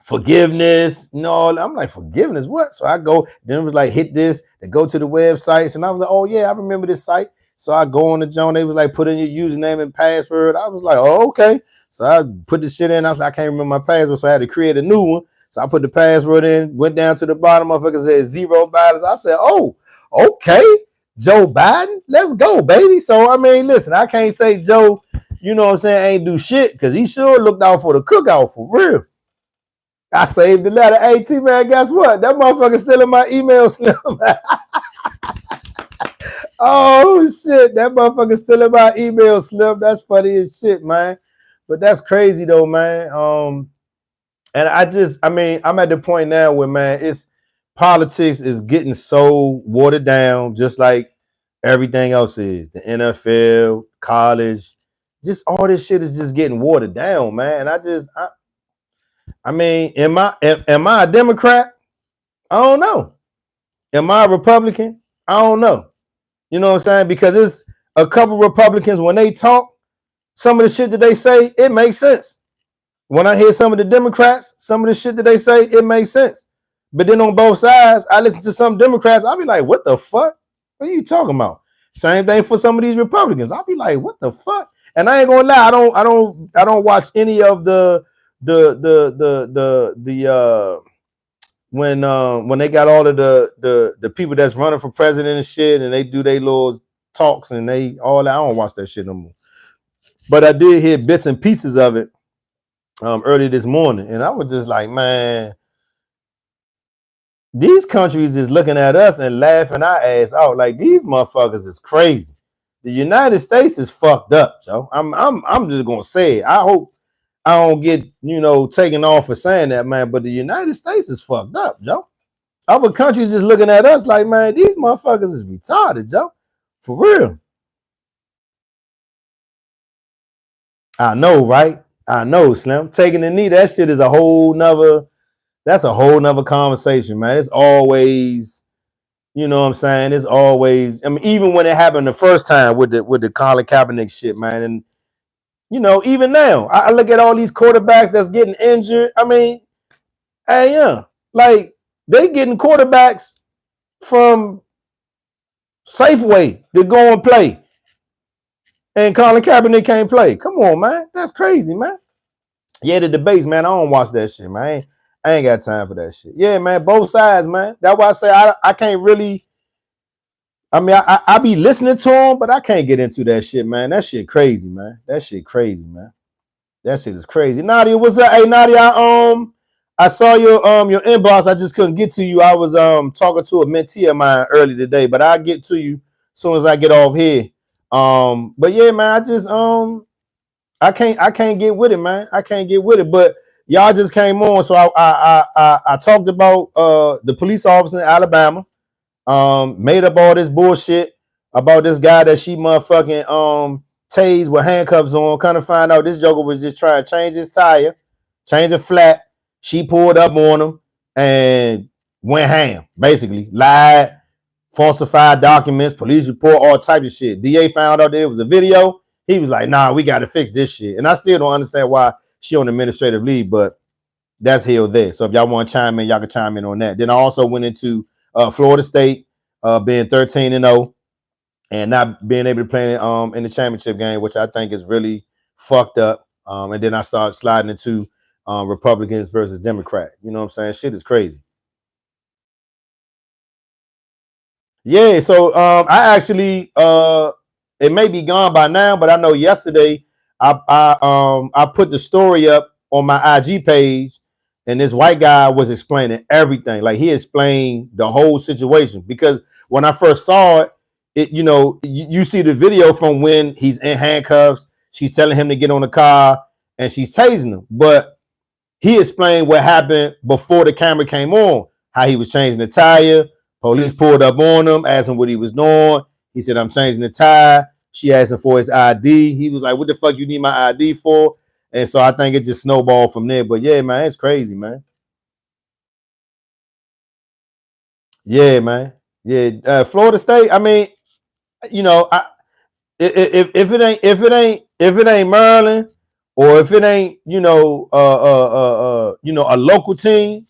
forgiveness. No, I'm like, forgiveness, what? So I go, then it was like, hit this, and go to the websites. And I was like, oh yeah, I remember this site. So I go on the joint, they was like, put in your username and password. I was like, oh, okay. So I put the shit in. I was like, I can't remember my password. So I had to create a new one. So I put the password in, went down to the bottom, motherfucker said $0. I said, oh, okay. Joe Biden, let's go, baby. So I mean, listen, I can't say Joe, what I'm saying, ain't do shit, because he sure looked out for the cookout for real. I saved the letter. AT man, guess what? That motherfucker still in my email, Slim. Oh shit, that motherfucker still in my email, Slim. That's funny as shit, man. But that's crazy though, man. And I'm at the point now where, man, it's politics is getting so watered down, just like everything else is. The NFL, college, just all this shit is just getting watered down, man. And I mean, am I a Democrat? I don't know. Am I a Republican? I don't know. You know what I'm saying? Because it's a couple Republicans, when they talk, some of the shit that they say, it makes sense. When I hear some of the Democrats, some of the shit that they say, it makes sense. But then on both sides, I listen to some Democrats, I'll be like, what the fuck? What are you talking about? Same thing for some of these Republicans. I'll be like, what the fuck? And I ain't gonna lie, I don't watch any of the when they got all of the people that's running for president and shit, and they do their little talks and they all that. I don't watch that shit no more. But I did hear bits and pieces of it early this morning, and I was just like, man, these countries is looking at us and laughing our ass out. Like, these motherfuckers is crazy. The United States is fucked up, Joe. I'm just gonna say it. I hope I don't get, taken off for saying that, man. But the United States is fucked up, Joe. Other countries just looking at us like, man, these motherfuckers is retarded, Joe. For real. I know, right? I know, Slim. Taking the knee, that shit is a whole nother. That's a whole nother conversation, man. It's always, you know what I'm saying? It's always, I mean, even when it happened the first time with the Colin Kaepernick shit, man. And even now, I look at all these quarterbacks that's getting injured. I mean, hey, yeah, like they getting quarterbacks from Safeway to go and play. And Colin Kaepernick can't play. Come on, man. That's crazy, man. Yeah, the debates, man. I don't watch that shit, man. I ain't got time for that shit. Yeah, man. Both sides, man. That's why I say I can't really. I mean, I be listening to them, but I can't get into that shit, man. That shit crazy, man. That shit crazy, man. That shit is crazy. Nadia, what's up? Hey, Nadia, I saw your inbox. I just couldn't get to you. I was talking to a mentee of mine early today, but I'll get to you as soon as I get off here. But yeah, man, I can't get with it, man. I can't get with it. But y'all just came on, so I talked about the police officer in Alabama. Made up all this bullshit about this guy that she motherfucking tased with handcuffs on. Kind of find out this joker was just trying to change his tire, change a flat. She pulled up on him and went ham. Basically, lied, falsified documents, police report, all type of shit. DA found out that it was a video. He was like, nah, we got to fix this shit. And I still don't understand why she on administrative leave, but that's here or there. So if y'all want to chime in, y'all can chime in on that. Then I also went into Florida State being 13-0 and not being able to play in the championship game, which I think is really fucked up. And then I started sliding into Republicans versus Democrat. You know what I'm saying? Shit is crazy. Yeah, so I actually it may be gone by now, but I know yesterday I put the story up on my IG page, and this white guy was explaining everything. Like, he explained the whole situation, because when I first saw it, you see the video from when he's in handcuffs. She's telling him to get on the car, and she's tasing him. But he explained what happened before the camera came on, how he was changing the tire. Police pulled up on him, asked him what he was doing. He said, I'm changing the tire. She asked him for his ID. He was like, what the fuck you need my ID for? And so I think it just snowballed from there. But yeah, man, it's crazy, man. Yeah, man. Yeah, Florida State. I mean, if it ain't Maryland, or if it ain't a local team,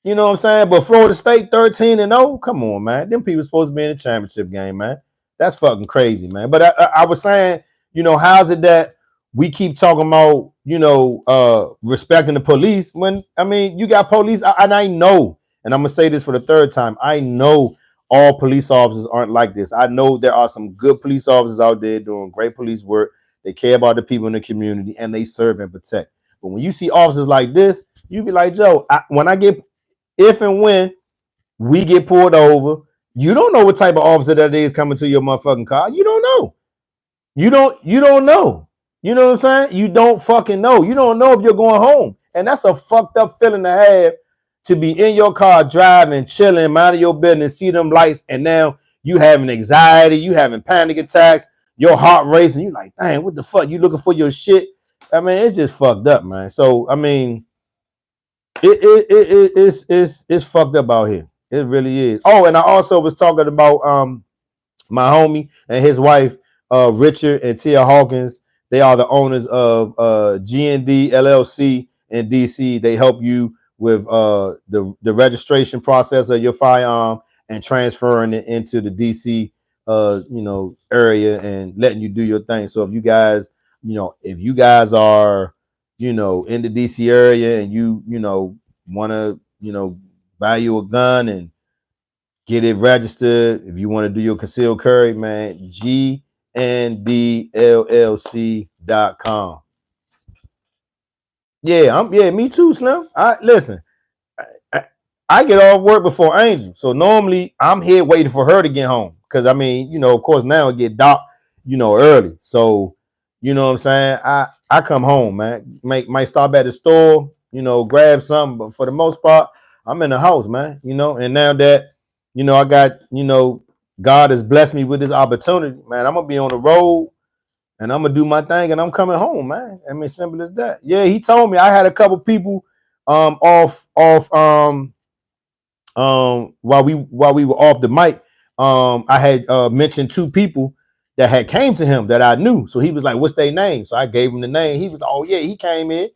you know what I'm saying? But Florida State 13-0, come on, man. Them people supposed to be in the championship game, man. That's fucking crazy, man. But I was saying, how's it that we keep talking about, respecting the police when, I mean, you got police, and I know, and I'm gonna say this for the third time, I know all police officers aren't like this. I know there are some good police officers out there doing great police work. They care about the people in the community, and they serve and protect. But when you see officers like this, you be like, Joe, if and when we get pulled over, you don't know what type of officer that is coming to your motherfucking car. You don't know. You don't know. You know what I'm saying? You don't fucking know. You don't know if you're going home. And that's a fucked up feeling to have, to be in your car driving, chilling, minding your business, see them lights, and now you having anxiety, you having panic attacks, your heart racing. You like, dang, what the fuck? You looking for your shit? I mean, it's just fucked up, man. So I mean, it's fucked up out here. It really is. Oh, and I also was talking about my homie and his wife, Richard and Tia Hawkins. They are the owners of G&D LLC in DC. They help you with the registration process of your firearm and transferring it into the DC area and letting you do your thing. So if you guys, if you guys are, in the DC area and you want to, buy you a gun and get it registered. If you want to do your concealed carry, man, GNDLLC.com. Yeah, me too, Slim. I listen. I, I get off work before Angel, so normally I'm here waiting for her to get home. Cause I mean, of course now it get dark, early. So, what I'm saying? I come home, man. Might stop at the store, grab something, but for the most part, I'm in the house, man. And now that, I got, God has blessed me with this opportunity, man. I'm gonna be on the road and I'm gonna do my thing and I'm coming home, man. I mean, simple as that. Yeah, he told me I had a couple people off while we were off the mic. I had mentioned two people that had came to him that I knew. So he was like, what's their name? So I gave him the name. He was like, oh yeah, he came in.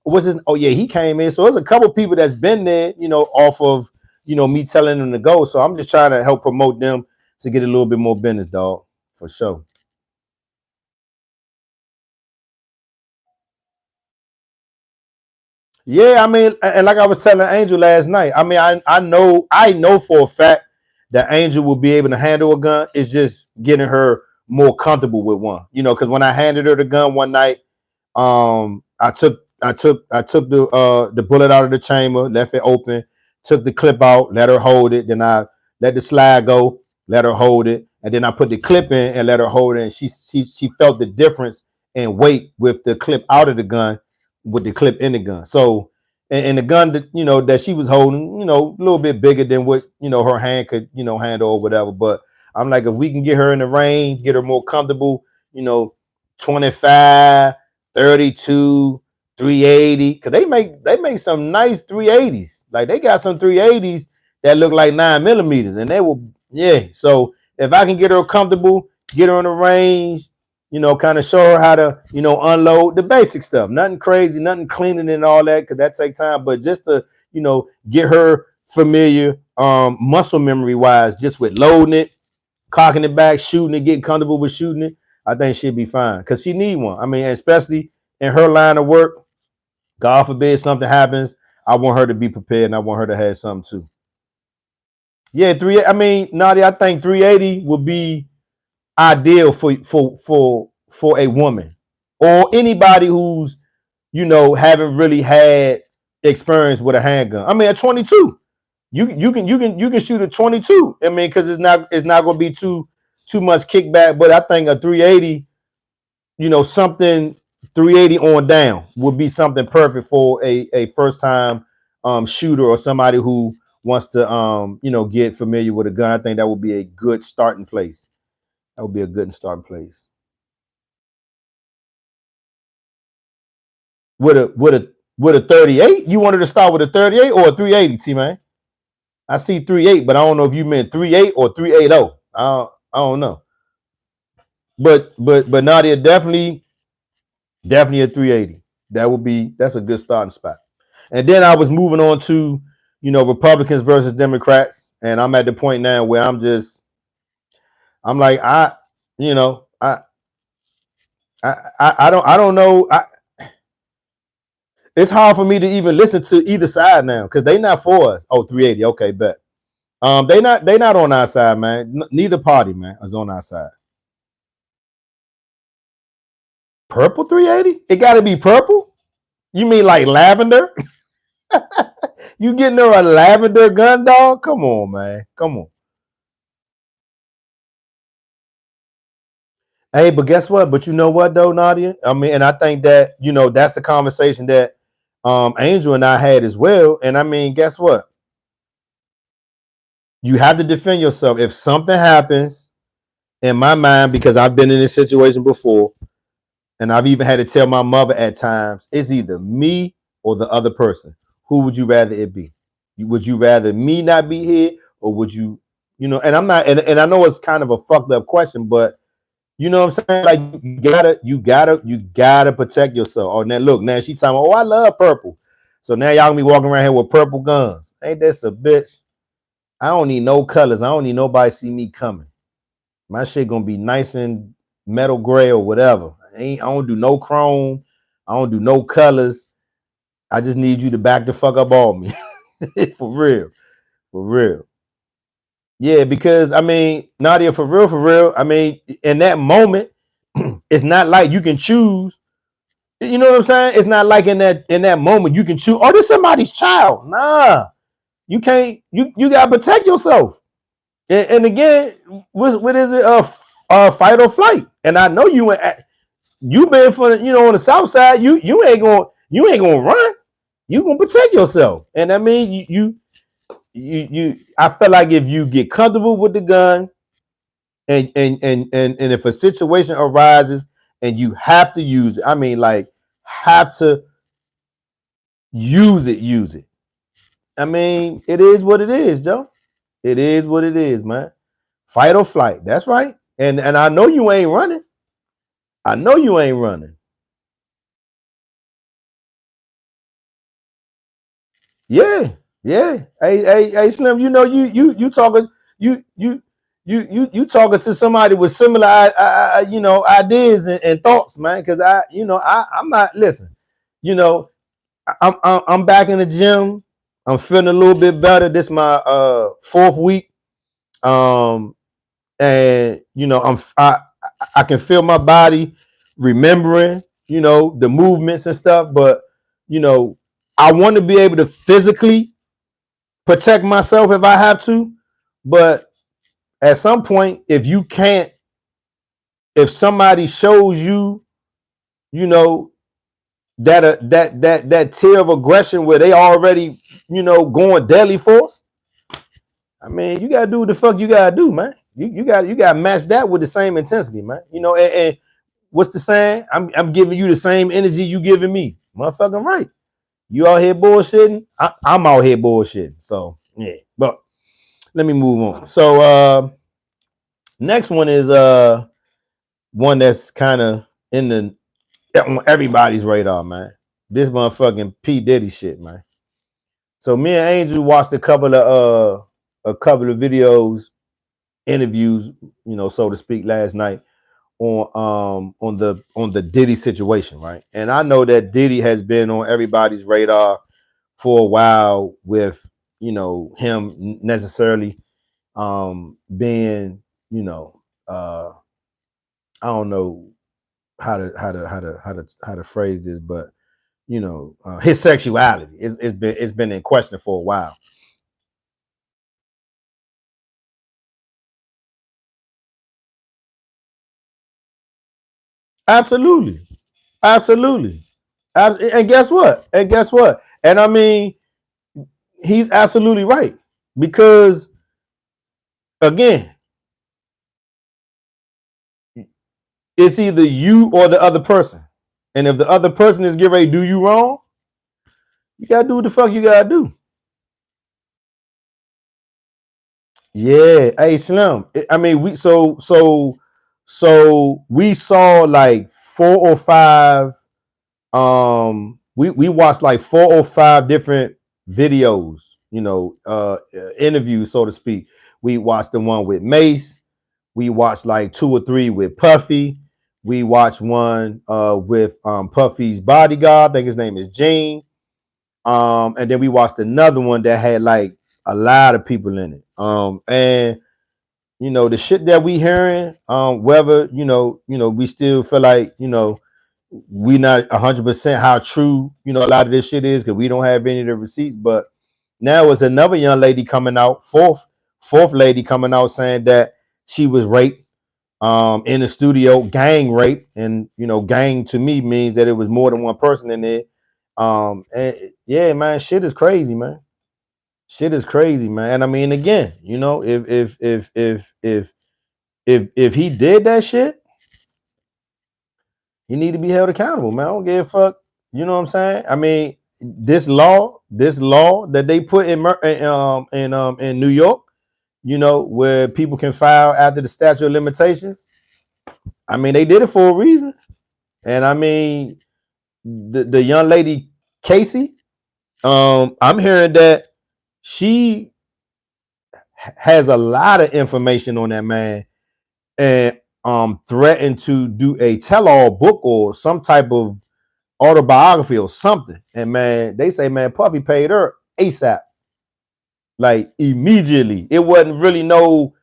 What's his? Oh yeah, he came in. So there's a couple people that's been there, off of me telling them to go. So I'm just trying to help promote them to get a little bit more business, dog, for sure. Yeah, I mean, and like I was telling Angel last night, I mean, I know for a fact that Angel will be able to handle a gun. It's just getting her more comfortable with one. Because when I handed her the gun one night, I took the bullet out of the chamber, left it open, took the clip out, let her hold it. Then I let the slide go, let her hold it, and then I put the clip in and let her hold it. And she felt the difference in weight with the clip out of the gun, with the clip in the gun. So and the gun that that she was holding, a little bit bigger than what her hand could handle or whatever. But I'm like, if we can get her in the range, get her more comfortable, 25, 32, 380, because they make some nice 380s. Like they got some 380s that look like 9 millimeters, and they will, yeah. So if I can get her comfortable, get her in the range, kind of show her how to, unload the basic stuff. Nothing crazy, nothing cleaning and all that, because that takes time. But just to, get her familiar, muscle memory wise, just with loading it, cocking it back, shooting it, getting comfortable with shooting it, I think she'll be fine because she need one. I mean, especially in her line of work, God forbid something happens, I want her to be prepared and I want her to have something too. Yeah, three. I mean, Nadia, I think 380 would be ideal for a woman or anybody who's haven't really had experience with a handgun. I mean, at 22, you can shoot a 22. I mean, because it's not going to be too much kickback. But I think a 380, something 380 on down would be something perfect for a first time shooter or somebody who wants to get familiar with a gun. I think that would be a good starting place. That would be a good starting place. With a 38, you wanted to start with a 38 or a 380, T man? I see 38, but I don't know if you meant 38 or 380. I don't know. But Nadia, definitely a 380. That's a good starting spot. And then I was moving on to, Republicans versus Democrats. And I'm at the point now where I'm like, you know, I don't know. It's hard for me to even listen to either side now because they not for us. Oh, 380. Okay, bet. They not on our side, man. Neither party, man, is on our side. Purple 380? It gotta be purple? You mean like lavender? You getting her a lavender gun, dog? Come on, man. Come on. Hey, but guess what? But you know what though, Nadia? I mean, and I think that, that's the conversation that Angel and I had as well. And I mean, guess what? You have to defend yourself. If something happens, in my mind, because I've been in this situation before, and I've even had to tell my mother at times, it's either me or the other person. Who would you rather it be? Would you rather me not be here, or would you, and I'm not, and I know it's kind of a fucked up question, but you know what I'm saying? Like you gotta protect yourself. Oh, now look, now she talking, oh, I love purple. So now y'all gonna be walking around here with purple guns. Ain't that a bitch? I don't need no colors. I don't need nobody to see me coming. My shit gonna be nice and metal gray or whatever. I don't do no chrome. I don't do no colors. I just need you to back the fuck up on me. For real. For real. Yeah, because I mean, Nadia, for real. I mean, in that moment, it's not like you can choose. You know what I'm saying? It's not like in that moment you can choose. Oh, this somebody's child. Nah, you can't. You gotta protect yourself. And again, what is it? Fight or flight. And I know you been for on the south side. You ain't gonna run. You gonna protect yourself. And I mean, you. I feel like if you get comfortable with the gun, and if a situation arises and you have to use it, I mean, like have to use it. I mean, it is what it is, Joe. It is what it is, man. Fight or flight. That's right. And I know you ain't running. I know you ain't running. Yeah, yeah. Hey, Slim. You talking you talking to somebody with similar ideas and thoughts, man. Because I'm not listen. You know, I'm back in the gym. I'm feeling a little bit better. This is my fourth week. Um, and I can feel my body remembering the movements and stuff, but you know I want to be able to physically protect myself if I have to, but at some point if you can't, if somebody shows you you know that tier of aggression where they already going deadly force, I mean, you gotta do what the fuck you gotta do, man. You gotta match that with the same intensity, man. And what's the saying? I'm giving you the same energy you giving me. Motherfucking right. You out here bullshitting. I'm out here bullshitting. So yeah. But let me move on. So next one is one that's kind of on everybody's radar, man. This motherfucking P. Diddy shit, man. So me and Angel watched a couple of videos, interviews, so to speak, last night on the Diddy situation, right? And I know that Diddy has been on everybody's radar for a while with him necessarily being I don't know how to phrase this, but his sexuality it's been in question for a while. Absolutely, absolutely. And guess what? And I mean, he's absolutely right because again, it's either you or the other person. And if the other person is getting ready to do you wrong, you gotta do what the fuck you gotta do. Yeah, hey Slim. I mean, so we saw like 4 or 5. We watched like 4 or 5 different videos, interviews, so to speak. We watched the one with Mace. We watched like 2 or 3 with Puffy. We watched one with Puffy's bodyguard. I think his name is Gene. And then we watched another one that had like a lot of people in it. And the shit that we hearing, whether we still feel like we not 100% how true a lot of this shit is because we don't have any of the receipts. But now it's another young lady coming out, fourth lady coming out saying that she was raped in the studio, gang rape. And gang to me means that it was more than one person in there. And yeah, man, shit is crazy, man. Shit is crazy, man. And I mean, again, you know, if he did that shit, he need to be held accountable, man. I don't give a fuck. You know what I'm saying? I mean, this law that they put in New York, you know, where people can file after the statute of limitations. I mean, they did it for a reason. And I mean, the young lady Casey, I'm hearing that she has a lot of information on that man and threatened to do a tell-all book or some type of autobiography or something. And man, they say, man, Puffy paid her ASAP, like immediately. It wasn't really no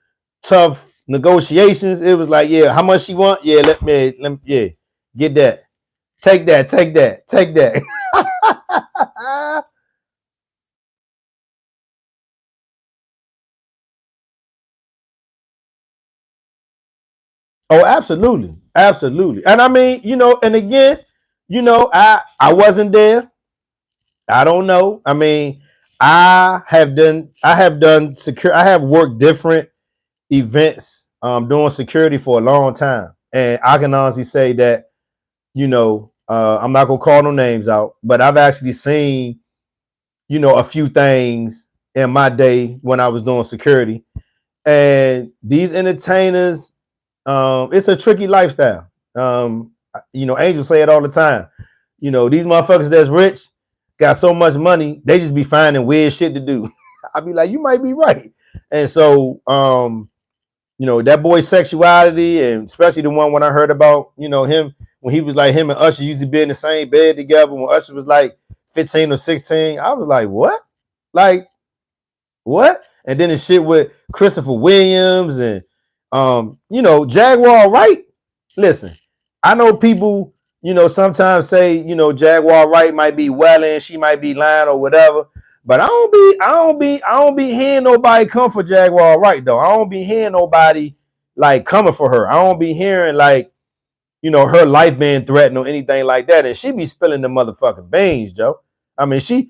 tough negotiations. It was like, yeah, how much she want? Yeah, yeah, get that. Take that, take that, take that. Oh, absolutely. Absolutely. And I mean, you know, and again, you know, I wasn't there. I don't know. I mean, I have done secure I have worked different events doing security for a long time. And I can honestly say that, you know, I'm not gonna call no names out, but I've actually seen, you know, a few things in my day when I was doing security. And these entertainers, it's a tricky lifestyle. You know, angels say it all the time. You know, these motherfuckers that's rich got so much money, they just be finding weird shit to do. I'd be like, you might be right. And so, you know, that boy's sexuality, and especially the one when I heard about, you know, him when he was like him and Usher used to be in the same bed together when Usher was like 15 or 16. I was like, what? Like, what? And then the shit with Christopher Williams and you know, Jaguar Wright. Listen, I know people, you know, sometimes say, you know, Jaguar Wright might be welling, she might be lying or whatever. But I don't be hearing nobody come for Jaguar Wright though. I don't be hearing nobody like coming for her. I don't be hearing like, you know, her life being threatened or anything like that. And she be spilling the motherfucking beans, Joe. I mean, she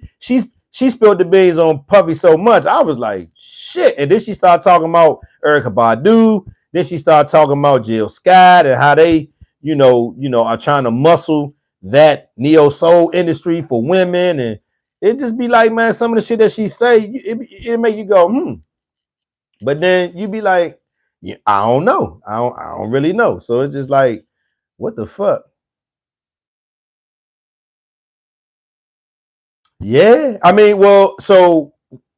spilled the beans on Puffy so much. I was like, shit. And then she started talking about Erykah Badu. Then she started talking about Jill Scott and how they, are trying to muscle that neo soul industry for women. And it just be like, man, some of the shit that she say, it make you go, hmm. But then you be like, yeah, I don't know. I don't really know. So it's just like, what the fuck? Yeah. I mean, well, so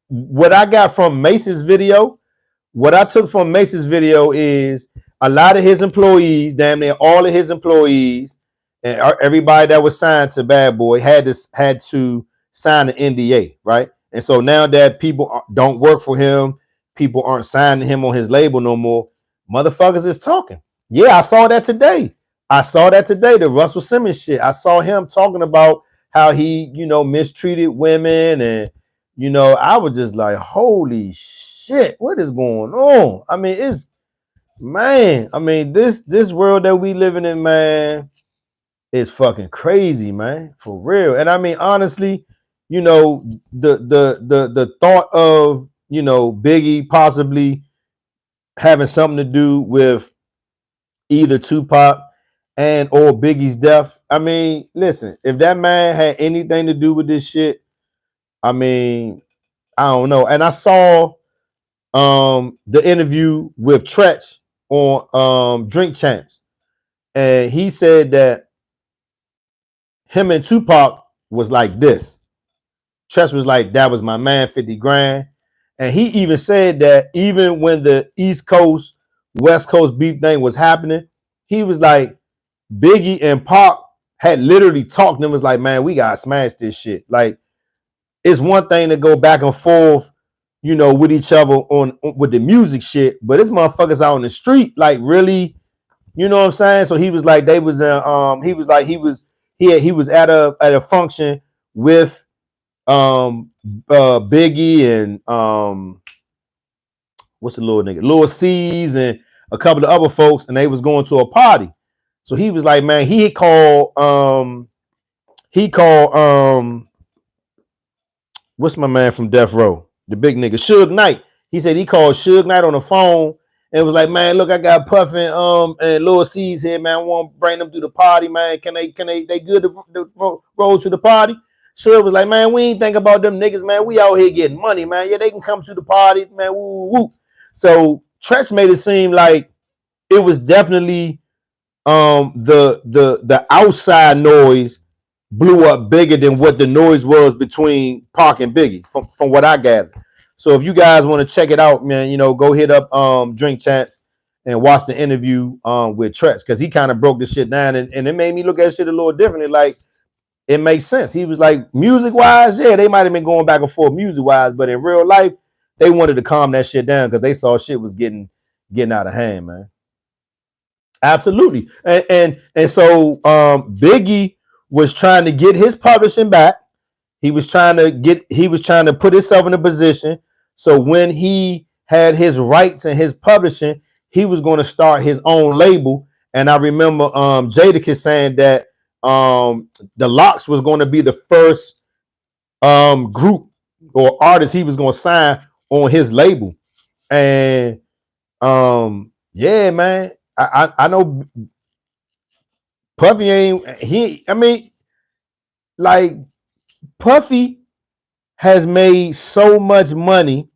what I got from Mace's video, what I took from Mace's video is a lot of his employees, damn near all of his employees, and everybody that was signed to Bad Boy had to sign an NDA, right? And so now that people don't work for him, people aren't signing him on his label no more. Motherfuckers is talking. Yeah, I saw that today. The Russell Simmons shit. I saw him talking about how he, mistreated women, and I was just like, holy shit, what is going on? I mean, it's man. I mean, this world that we living in, man, is fucking crazy, man, for real. And I mean, honestly, the thought of Biggie possibly having something to do with either Tupac and or Biggie's death. I mean, listen, if that man had anything to do with this shit, I mean, I don't know. And I saw the interview with Tretch on Drink Champs, and he said that him and Tupac was like this. Tretch was like, that was my man, 50 grand. And he even said that even when the East Coast, West Coast beef thing was happening, he was like, Biggie and Pac had literally talked and was like, man, we gotta smash this shit. Like, it's one thing to go back and forth, with each other on with the music shit, but it's motherfuckers out on the street, like really, you know what I'm saying? So he was like, they was he was at a function with Biggie and what's the little nigga, Lil C's and a couple of other folks, and they was going to a party. So he was like, man, he called He called what's my man from Death Row? The big nigga, Suge Knight. He said he called Suge Knight on the phone and was like, man, look, I got Puffin and Lil C's here, man. I want to bring them to the party, man. Can they good to roll to the party? Suge was like, man, we ain't think about them niggas, man. We out here getting money, man. Yeah, they can come to the party, man. Woo, woo. So Tretch made it seem like it was definitely the outside noise blew up bigger than what the noise was between Pac and Biggie, from what I gathered. So if you guys want to check it out, man, go hit up Drink Chats and watch the interview with Tretch, because he kind of broke the shit down, and it made me look at shit a little differently. Like, it makes sense. He was like, music wise, yeah, they might have been going back and forth music wise, but in real life, they wanted to calm that shit down because they saw shit was getting out of hand, man. Absolutely. And so Biggie was trying to get his publishing back. He was trying to put himself in a position so when he had his rights and his publishing, he was going to start his own label. And I remember Jadakiss saying that the Lox was going to be the first group or artist he was going to sign on his label. And yeah, man, I know Puffy like Puffy has made so much money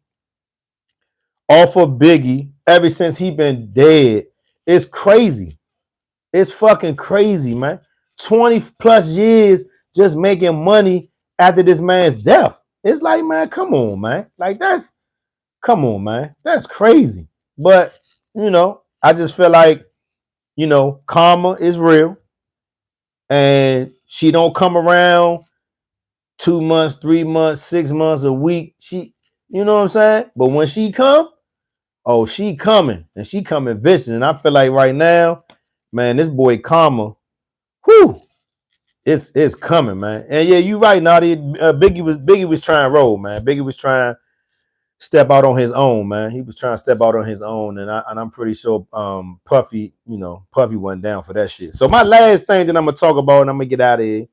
off of Biggie ever since he been dead. It's crazy. It's fucking crazy, man. 20 plus years just making money after this man's death. It's like, man, come on, man. Like, come on, man. That's crazy. But, I just feel like, karma is real. And she don't come around 2 months, 3 months, 6 months, a week. She, you know what I'm saying? But when she come, oh, she coming. And she coming vicious. And I feel like right now, man, this boy karma, whew, it's coming, man. And yeah, you right, Naughty. Biggie was trying to roll, man. Biggie was trying to step out on his own, man. He was trying to step out on his own, and I'm pretty sure Puffy wasn't down for that shit. So my last thing that I'm gonna talk about, and I'm gonna get out of here.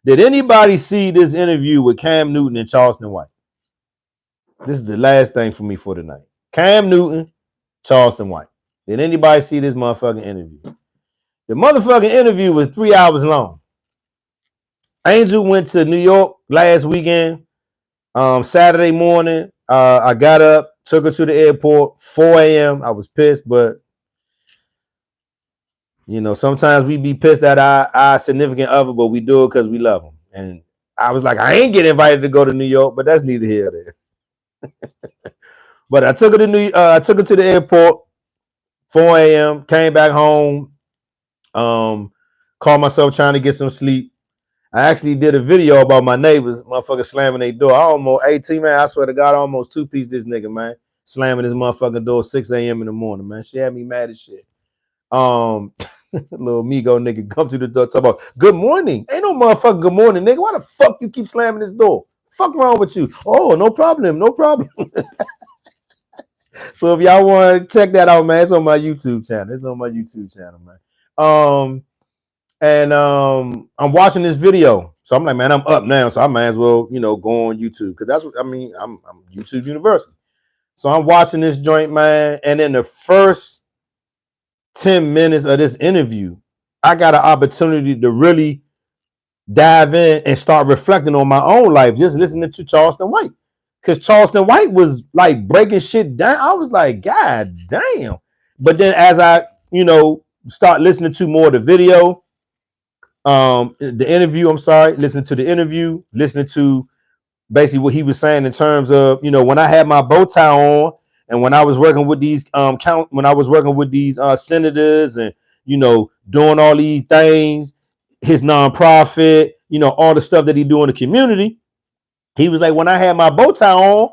Did anybody see this interview with Cam Newton and Charleston White? This is the last thing for me for tonight. Cam Newton, Charleston White. Did anybody see this motherfucking interview? The motherfucking interview was 3 hours long. Angel went to New York last weekend, Saturday morning. I got up, took her to the airport, 4 a.m. I was pissed, but sometimes we be pissed at our significant other, but we do it because we love them. And I was like, I ain't get invited to go to New York, but that's neither here nor there. But I took her to the airport, 4 a.m., came back home, called myself trying to get some sleep. I actually did a video about my neighbors, motherfucker slamming their door. I almost 18, man. I swear to God, I almost two-piece this nigga, man. Slamming his motherfucking door 6 a.m. in the morning, man. She had me mad as shit. Little Migo nigga come to the door, talk about good morning. Ain't no motherfucking good morning, nigga. Why the fuck you keep slamming this door? Fuck wrong with you? Oh, no problem, no problem. So if y'all want to check that out, man, it's on my YouTube channel. Man. And I'm watching this video. So I'm like, man, I'm up now. So I might as well, go on YouTube. Because that's what I'm YouTube University. So I'm watching this joint, man. And in the first 10 minutes of this interview, I got an opportunity to really dive in and start reflecting on my own life, just listening to Charleston White. Because Charleston White was like breaking shit down. I was like, God damn. But then as I, start listening to more of the video, the interview, listening to the interview, listening to basically what he was saying in terms of, when I had my bow tie on and when I was working with these senators and, doing all these things, his nonprofit, all the stuff that he do in the community. He was like, when I had my bow tie on,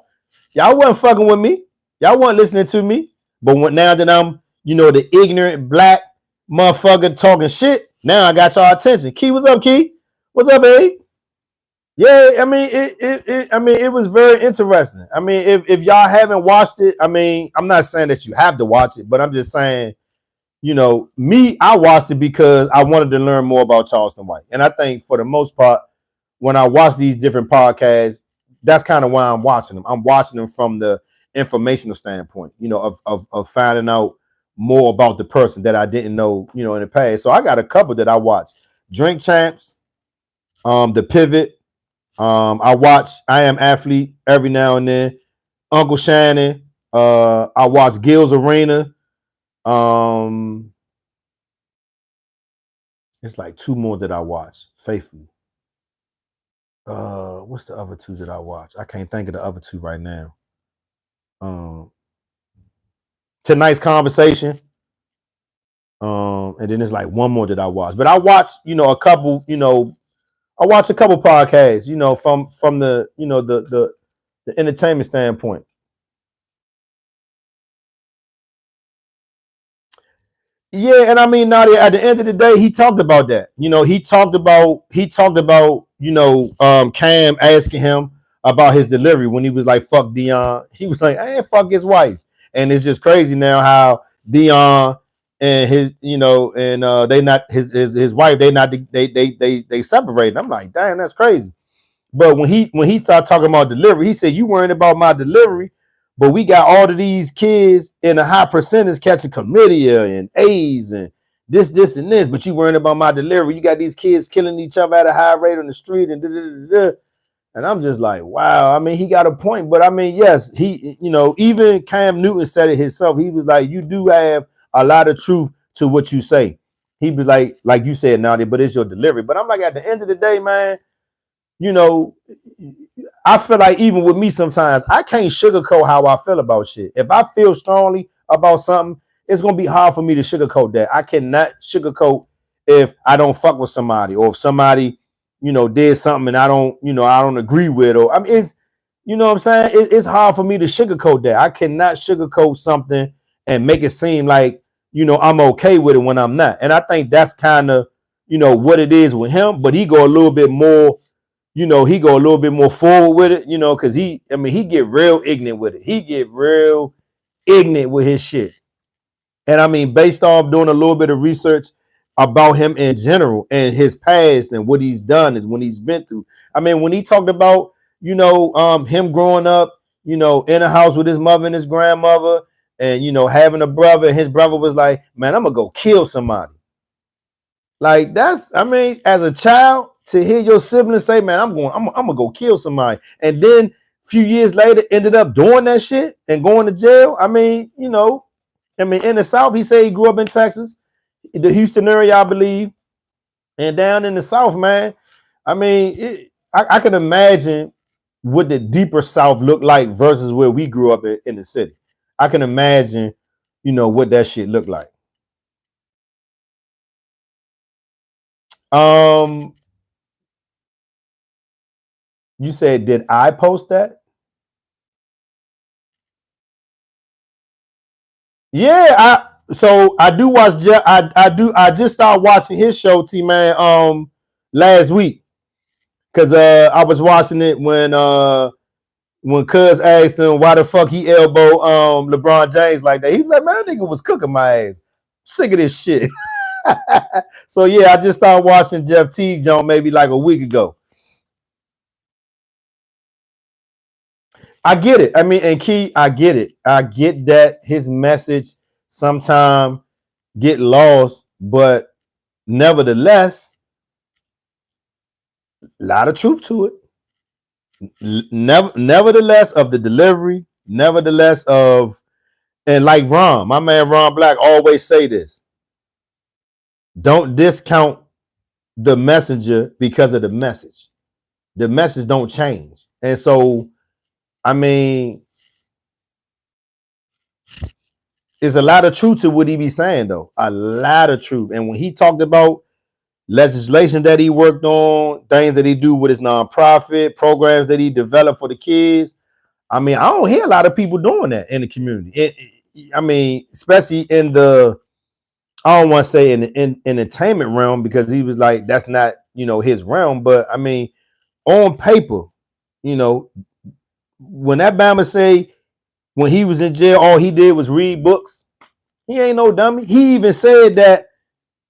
y'all wasn't fucking with me. Y'all wasn't listening to me. But now that I'm, the ignorant black motherfucker talking shit, now I got y'all attention. Key, what's up, Key? What's up, babe? Yeah, it was very interesting. I mean, if y'all haven't watched it, I'm not saying that you have to watch it, but I'm just saying I watched it because I wanted to learn more about Charleston White. And I think for the most part, when I watch these different podcasts, that's kind of why I'm watching them. I'm watching them from the informational standpoint, of finding out more about the person that I didn't know, in the past. So I got a couple that I watch. Drink Champs, The Pivot. I watch I Am Athlete every now and then. Uncle Shannon. I watch Gil's Arena. Um, it's like two more that I watch faithfully. What's the other two that I watch? I can't think of the other two right now. Tonight's Conversation. And then there's like one more that I watch. But I watch, a couple, I watch a couple podcasts, from the, the entertainment standpoint. Yeah, and I mean, Nadia, at the end of the day, he talked about that. He talked about, Cam asking him about his delivery when he was like, fuck Dion. He was like, hey, fuck his wife. And it's just crazy now how Dion and his, and they not his wife, they separated. I'm like, damn, that's crazy. But when he started talking about delivery, he said, you worrying about my delivery, but we got all of these kids in a high percentage catching chlamydia and AIDS and this, and this, but you worrying about my delivery. You got these kids killing each other at a high rate on the street and da. And I'm just like, wow. I mean, he got a point, but I mean, yes, he, even Cam Newton said it himself. He was like, you do have a lot of truth to what you say. He was like you said, Nadia, but it's your delivery. But I'm like, at the end of the day, man, you know, I feel like even with me sometimes, I can't sugarcoat how I feel about shit. If I feel strongly about something, it's gonna be hard for me to sugarcoat that. I cannot sugarcoat if I don't fuck with somebody or if somebody, did something and I don't agree with, or I mean, it's, what I'm saying? It's hard for me to sugarcoat that. I cannot sugarcoat something and make it seem like, I'm okay with it when I'm not. And I think that's kind of, what it is with him, but he go a little bit more, he go a little bit more forward with it, because he get real ignorant with it. He get real ignorant with his shit. And I mean, based off doing a little bit of research about him in general and his past and what he's done is when he's been through. I mean, when he talked about, him growing up, in a house with his mother and his grandmother and, having a brother, and his brother was like, man, I'm gonna go kill somebody. Like that's, I mean, as a child, to hear your siblings say, "Man, I'm gonna go kill somebody," and then a few years later, ended up doing that shit and going to jail. I mean, in the South, he said he grew up in Texas, the Houston area, I believe, and down in the South, man. I mean, I can imagine what the deeper South looked like versus where we grew up in the city. I can imagine, what that shit looked like. Um, you said, did I post that? Yeah, I do watch I just started watching his show, T man, last week. Cause I was watching it when Cuz asked him why the fuck he elbowed LeBron James like that. He was like, man, that nigga was cooking my ass. Sick of this shit. So yeah, I just started watching Jeff Teague Jones maybe like a week ago. I get it. I mean, and Key, I get it. I get that his message sometimes get lost, but nevertheless, a lot of truth to it. Nevertheless, of the delivery, nevertheless of, and like Ron, my man Ron Black always say this: don't discount the messenger because of the message. The message don't change, and so I mean, there's a lot of truth to what he be saying though. A lot of truth, and when he talked about legislation that he worked on, things that he do with his nonprofit programs that he developed for the kids. I mean, I don't hear a lot of people doing that in the community. I mean, especially in the, I don't want to say in entertainment realm, because he was like, that's not, his realm. But I mean, on paper, you know, when that Bama say when he was in jail, all he did was read books. He ain't no dummy. He even said that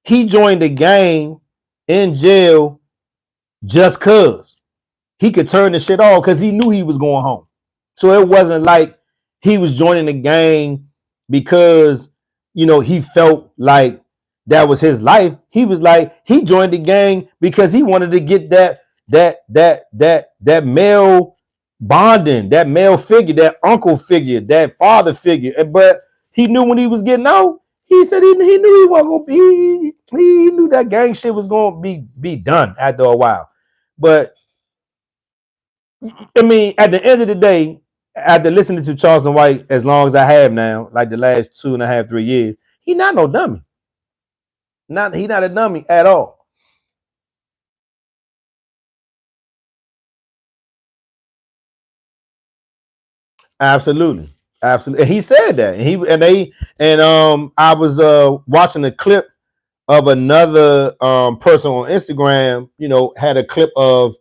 he joined the gang in jail just cause he could turn the shit off because he knew he was going home. So it wasn't like he was joining the gang because, he felt like that was his life. He was like, he joined the gang because he wanted to get that male bonding, that male figure, that uncle figure, that father figure. But he knew when he was getting out, he said he knew he wasn't gonna be, he knew that gang shit was gonna be done after a while. But I mean, at the end of the day, after listening to Charleston White as long as I have now, like the last 2.5, 3 years, he not no dummy. He not a dummy at all. Absolutely, absolutely. And he said that, and I was watching a clip of another person on Instagram. Had a clip of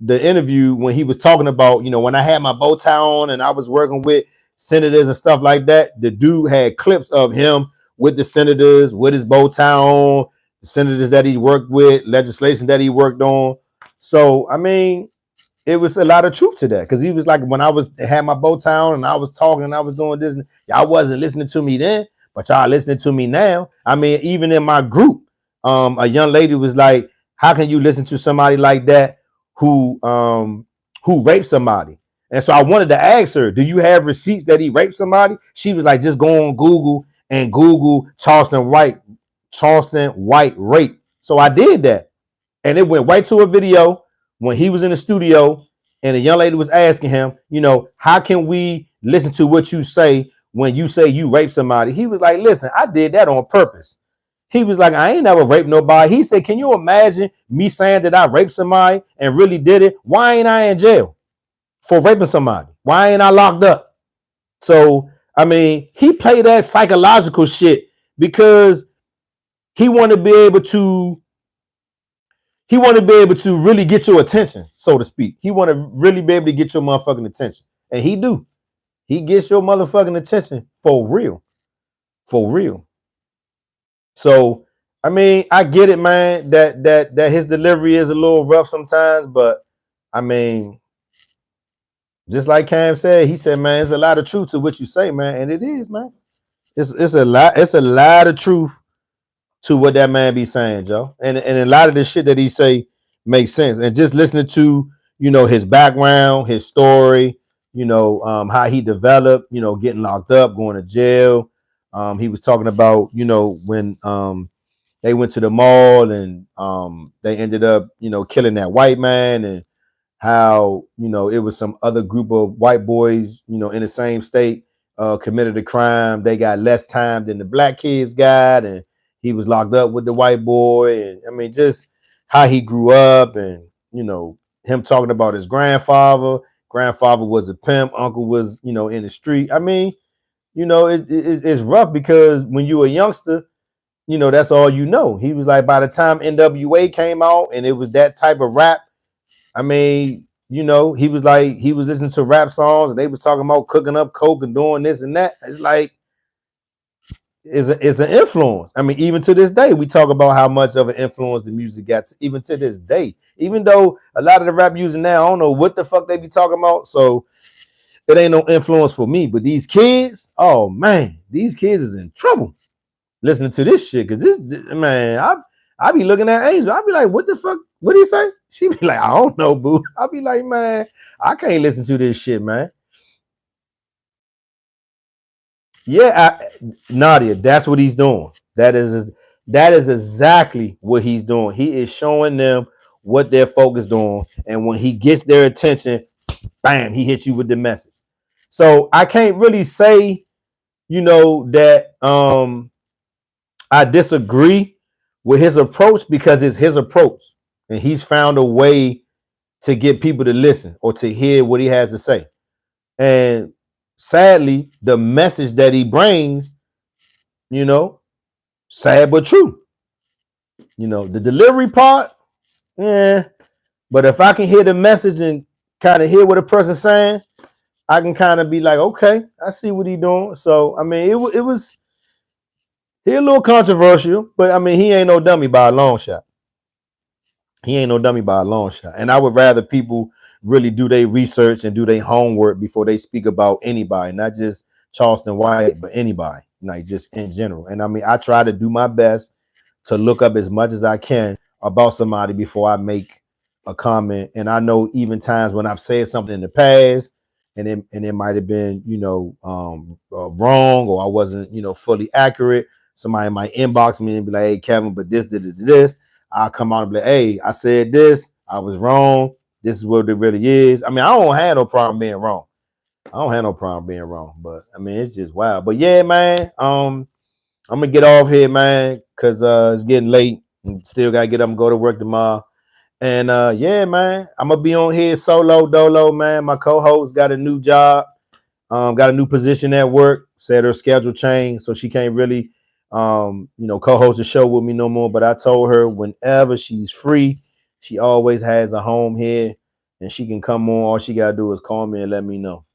the interview when he was talking about, when I had my bow tie on and I was working with senators and stuff like that. The dude had clips of him with the senators with his bow tie on, the senators that he worked with, legislation that he worked on. So I mean, it was a lot of truth to that, because he was like, when I was had my bow tie on and I was talking and I was doing this, and y'all wasn't listening to me then, but y'all listening to me now. I mean, even in my group, a young lady was like, how can you listen to somebody like that who raped somebody? And so I wanted to ask her, do you have receipts that he raped somebody? She was like, just go on Google and Google Charleston White rape. So I did that, and it went right to a video when he was in the studio, and a young lady was asking him, how can we listen to what you say when you say you raped somebody? He was like, listen, I did that on purpose. He was like, I ain't never raped nobody. He said, can you imagine me saying that I raped somebody and really did it? Why ain't I in jail for raping somebody? Why ain't I locked up? So, I mean, he played that psychological shit because he wanted to be able to really get your attention, so to speak. He want to really be able to get your motherfucking attention. And he do. He gets your motherfucking attention for real. For real. So, I mean, I get it, man, that his delivery is a little rough sometimes, but I mean, just like Cam said, he said, man, there's a lot of truth to what you say, man. And it is, man. It's a lot of truth to what that man be saying, Joe. And a lot of the shit that he say makes sense. And just listening to, his background, his story, how he developed, getting locked up, going to jail. He was talking about, when they went to the mall and they ended up, killing that white man, and how, it was some other group of white boys, in the same state committed a crime. They got less time than the black kids got, and he was locked up with the white boy. And I mean, just how he grew up, and him talking about his grandfather. Grandfather was a pimp, uncle was, in the street. I mean, it's rough because when you a youngster, that's all you know. He was like, by the time NWA came out and it was that type of rap, I mean, he was like, he was listening to rap songs and they was talking about cooking up coke and doing this and that. It's like, it's an influence. I mean, even to this day, we talk about how much of an influence the music got, even to this day. Even though a lot of the rap music now, I don't know what the fuck they be talking about, so it ain't no influence for me. But these kids, oh man, these kids is in trouble listening to this shit, because this man, I be looking at Angel. I be like, what the fuck? What did he say? She be like, I don't know, boo. I be like, man, I can't listen to this shit, man. Yeah, Nadia, that's what he's doing. That is exactly what he's doing. He is showing them what they're focused on, and when he gets their attention, bam, he hits you with the message. So I can't really say, that I disagree with his approach, because it's his approach, and he's found a way to get people to listen or to hear what he has to say. And sadly, the message that he brings, you know, sad but true. The delivery part, yeah. But if I can hear the message and kind of hear what a person's saying, I can kind of be like, okay, I see what he doing. So I mean, it was he a little controversial, but I mean, he ain't no dummy by a long shot. He ain't no dummy by a long shot. And I would rather people really do their research and do their homework before they speak about anybody, not just Charleston White, but anybody, like just in general. And I mean, I try to do my best to look up as much as I can about somebody before I make a comment. And I know even times when I've said something in the past and it might have been, wrong, or I wasn't, fully accurate. Somebody might inbox me and be like, hey, Kevin, but this. I'll come out and be like, hey, I said this, I was wrong. This is what it really is. I mean, I don't have no problem being wrong. I don't have no problem being wrong. But I mean, it's just wild. But yeah, man, I'm gonna get off here, man, because it's getting late and still gotta get up and go to work tomorrow. And yeah, man, I'm gonna be on here solo dolo, man. My co-host got a new job. Got a new position at work. Said her schedule changed, so she can't really, co-host the show with me no more. But I told her whenever she's free, she always has a home here, and she can come on. All she gotta do is call me and let me know.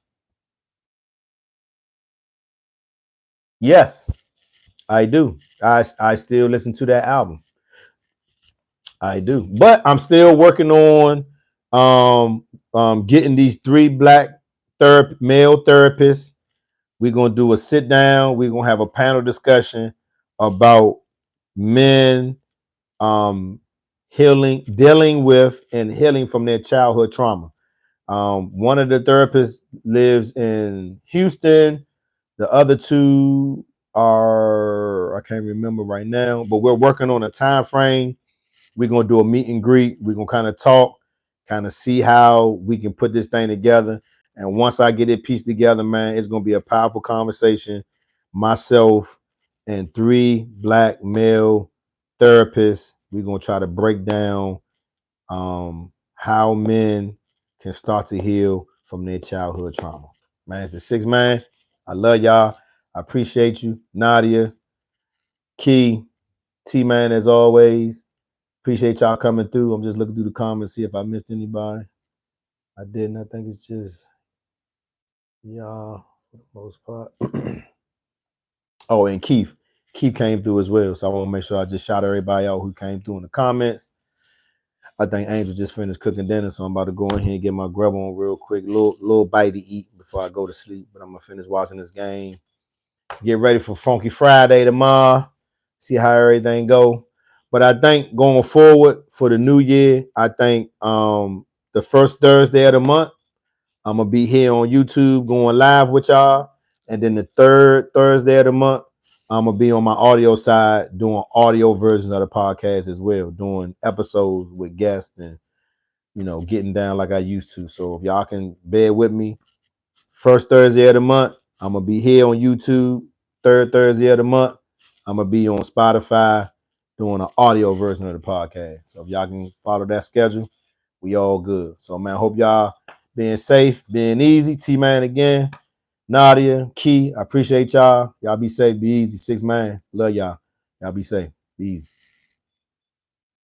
Yes, I do. I still listen to that album. I do, but I'm still working on getting these 3 black male therapists. We're gonna do a sit down. We're gonna have a panel discussion about men dealing with and healing from their childhood trauma. One of the therapists lives in Houston. The other two are I can't remember right now, but we're working on a time frame. We're gonna do a meet and greet. We're gonna kind of talk, kind of see how we can put this thing together. And once I get it pieced together, man, it's gonna be a powerful conversation. Myself and 3 black male therapists. We're gonna try to break down how men can start to heal from their childhood trauma. Man, it's the 6 man. I love y'all. I appreciate you, Nadia, Key, T-Man, as always. Appreciate y'all coming through. I'm just looking through the comments, see if I missed anybody. I didn't. I think it's just y'all for the most part. Oh, and Keith. Keith came through as well. So I want to make sure I just shout everybody out who came through in the comments. I think Angel just finished cooking dinner, so I'm about to go in here and get my grub on real quick. Little bite to eat before I go to sleep. But I'm gonna finish watching this game. Get ready for Funky Friday tomorrow. See how everything go. But I think going forward for the new year, I think the first Thursday of the month, I'm gonna be here on YouTube going live with y'all. And then the third Thursday of the month, I'm gonna be on my audio side doing audio versions of the podcast as well, doing episodes with guests and getting down like I used to. So if y'all can bear with me, first Thursday of the month, I'm gonna be here on YouTube. Third Thursday of the month, I'm gonna be on Spotify doing an audio version of the podcast. So if y'all can follow that schedule, we all good. So man, I hope y'all being safe, being easy. T-Man again, Nadia, Key, I appreciate y'all. Y'all be safe, be easy. 6 man, love y'all. Y'all be safe, be easy.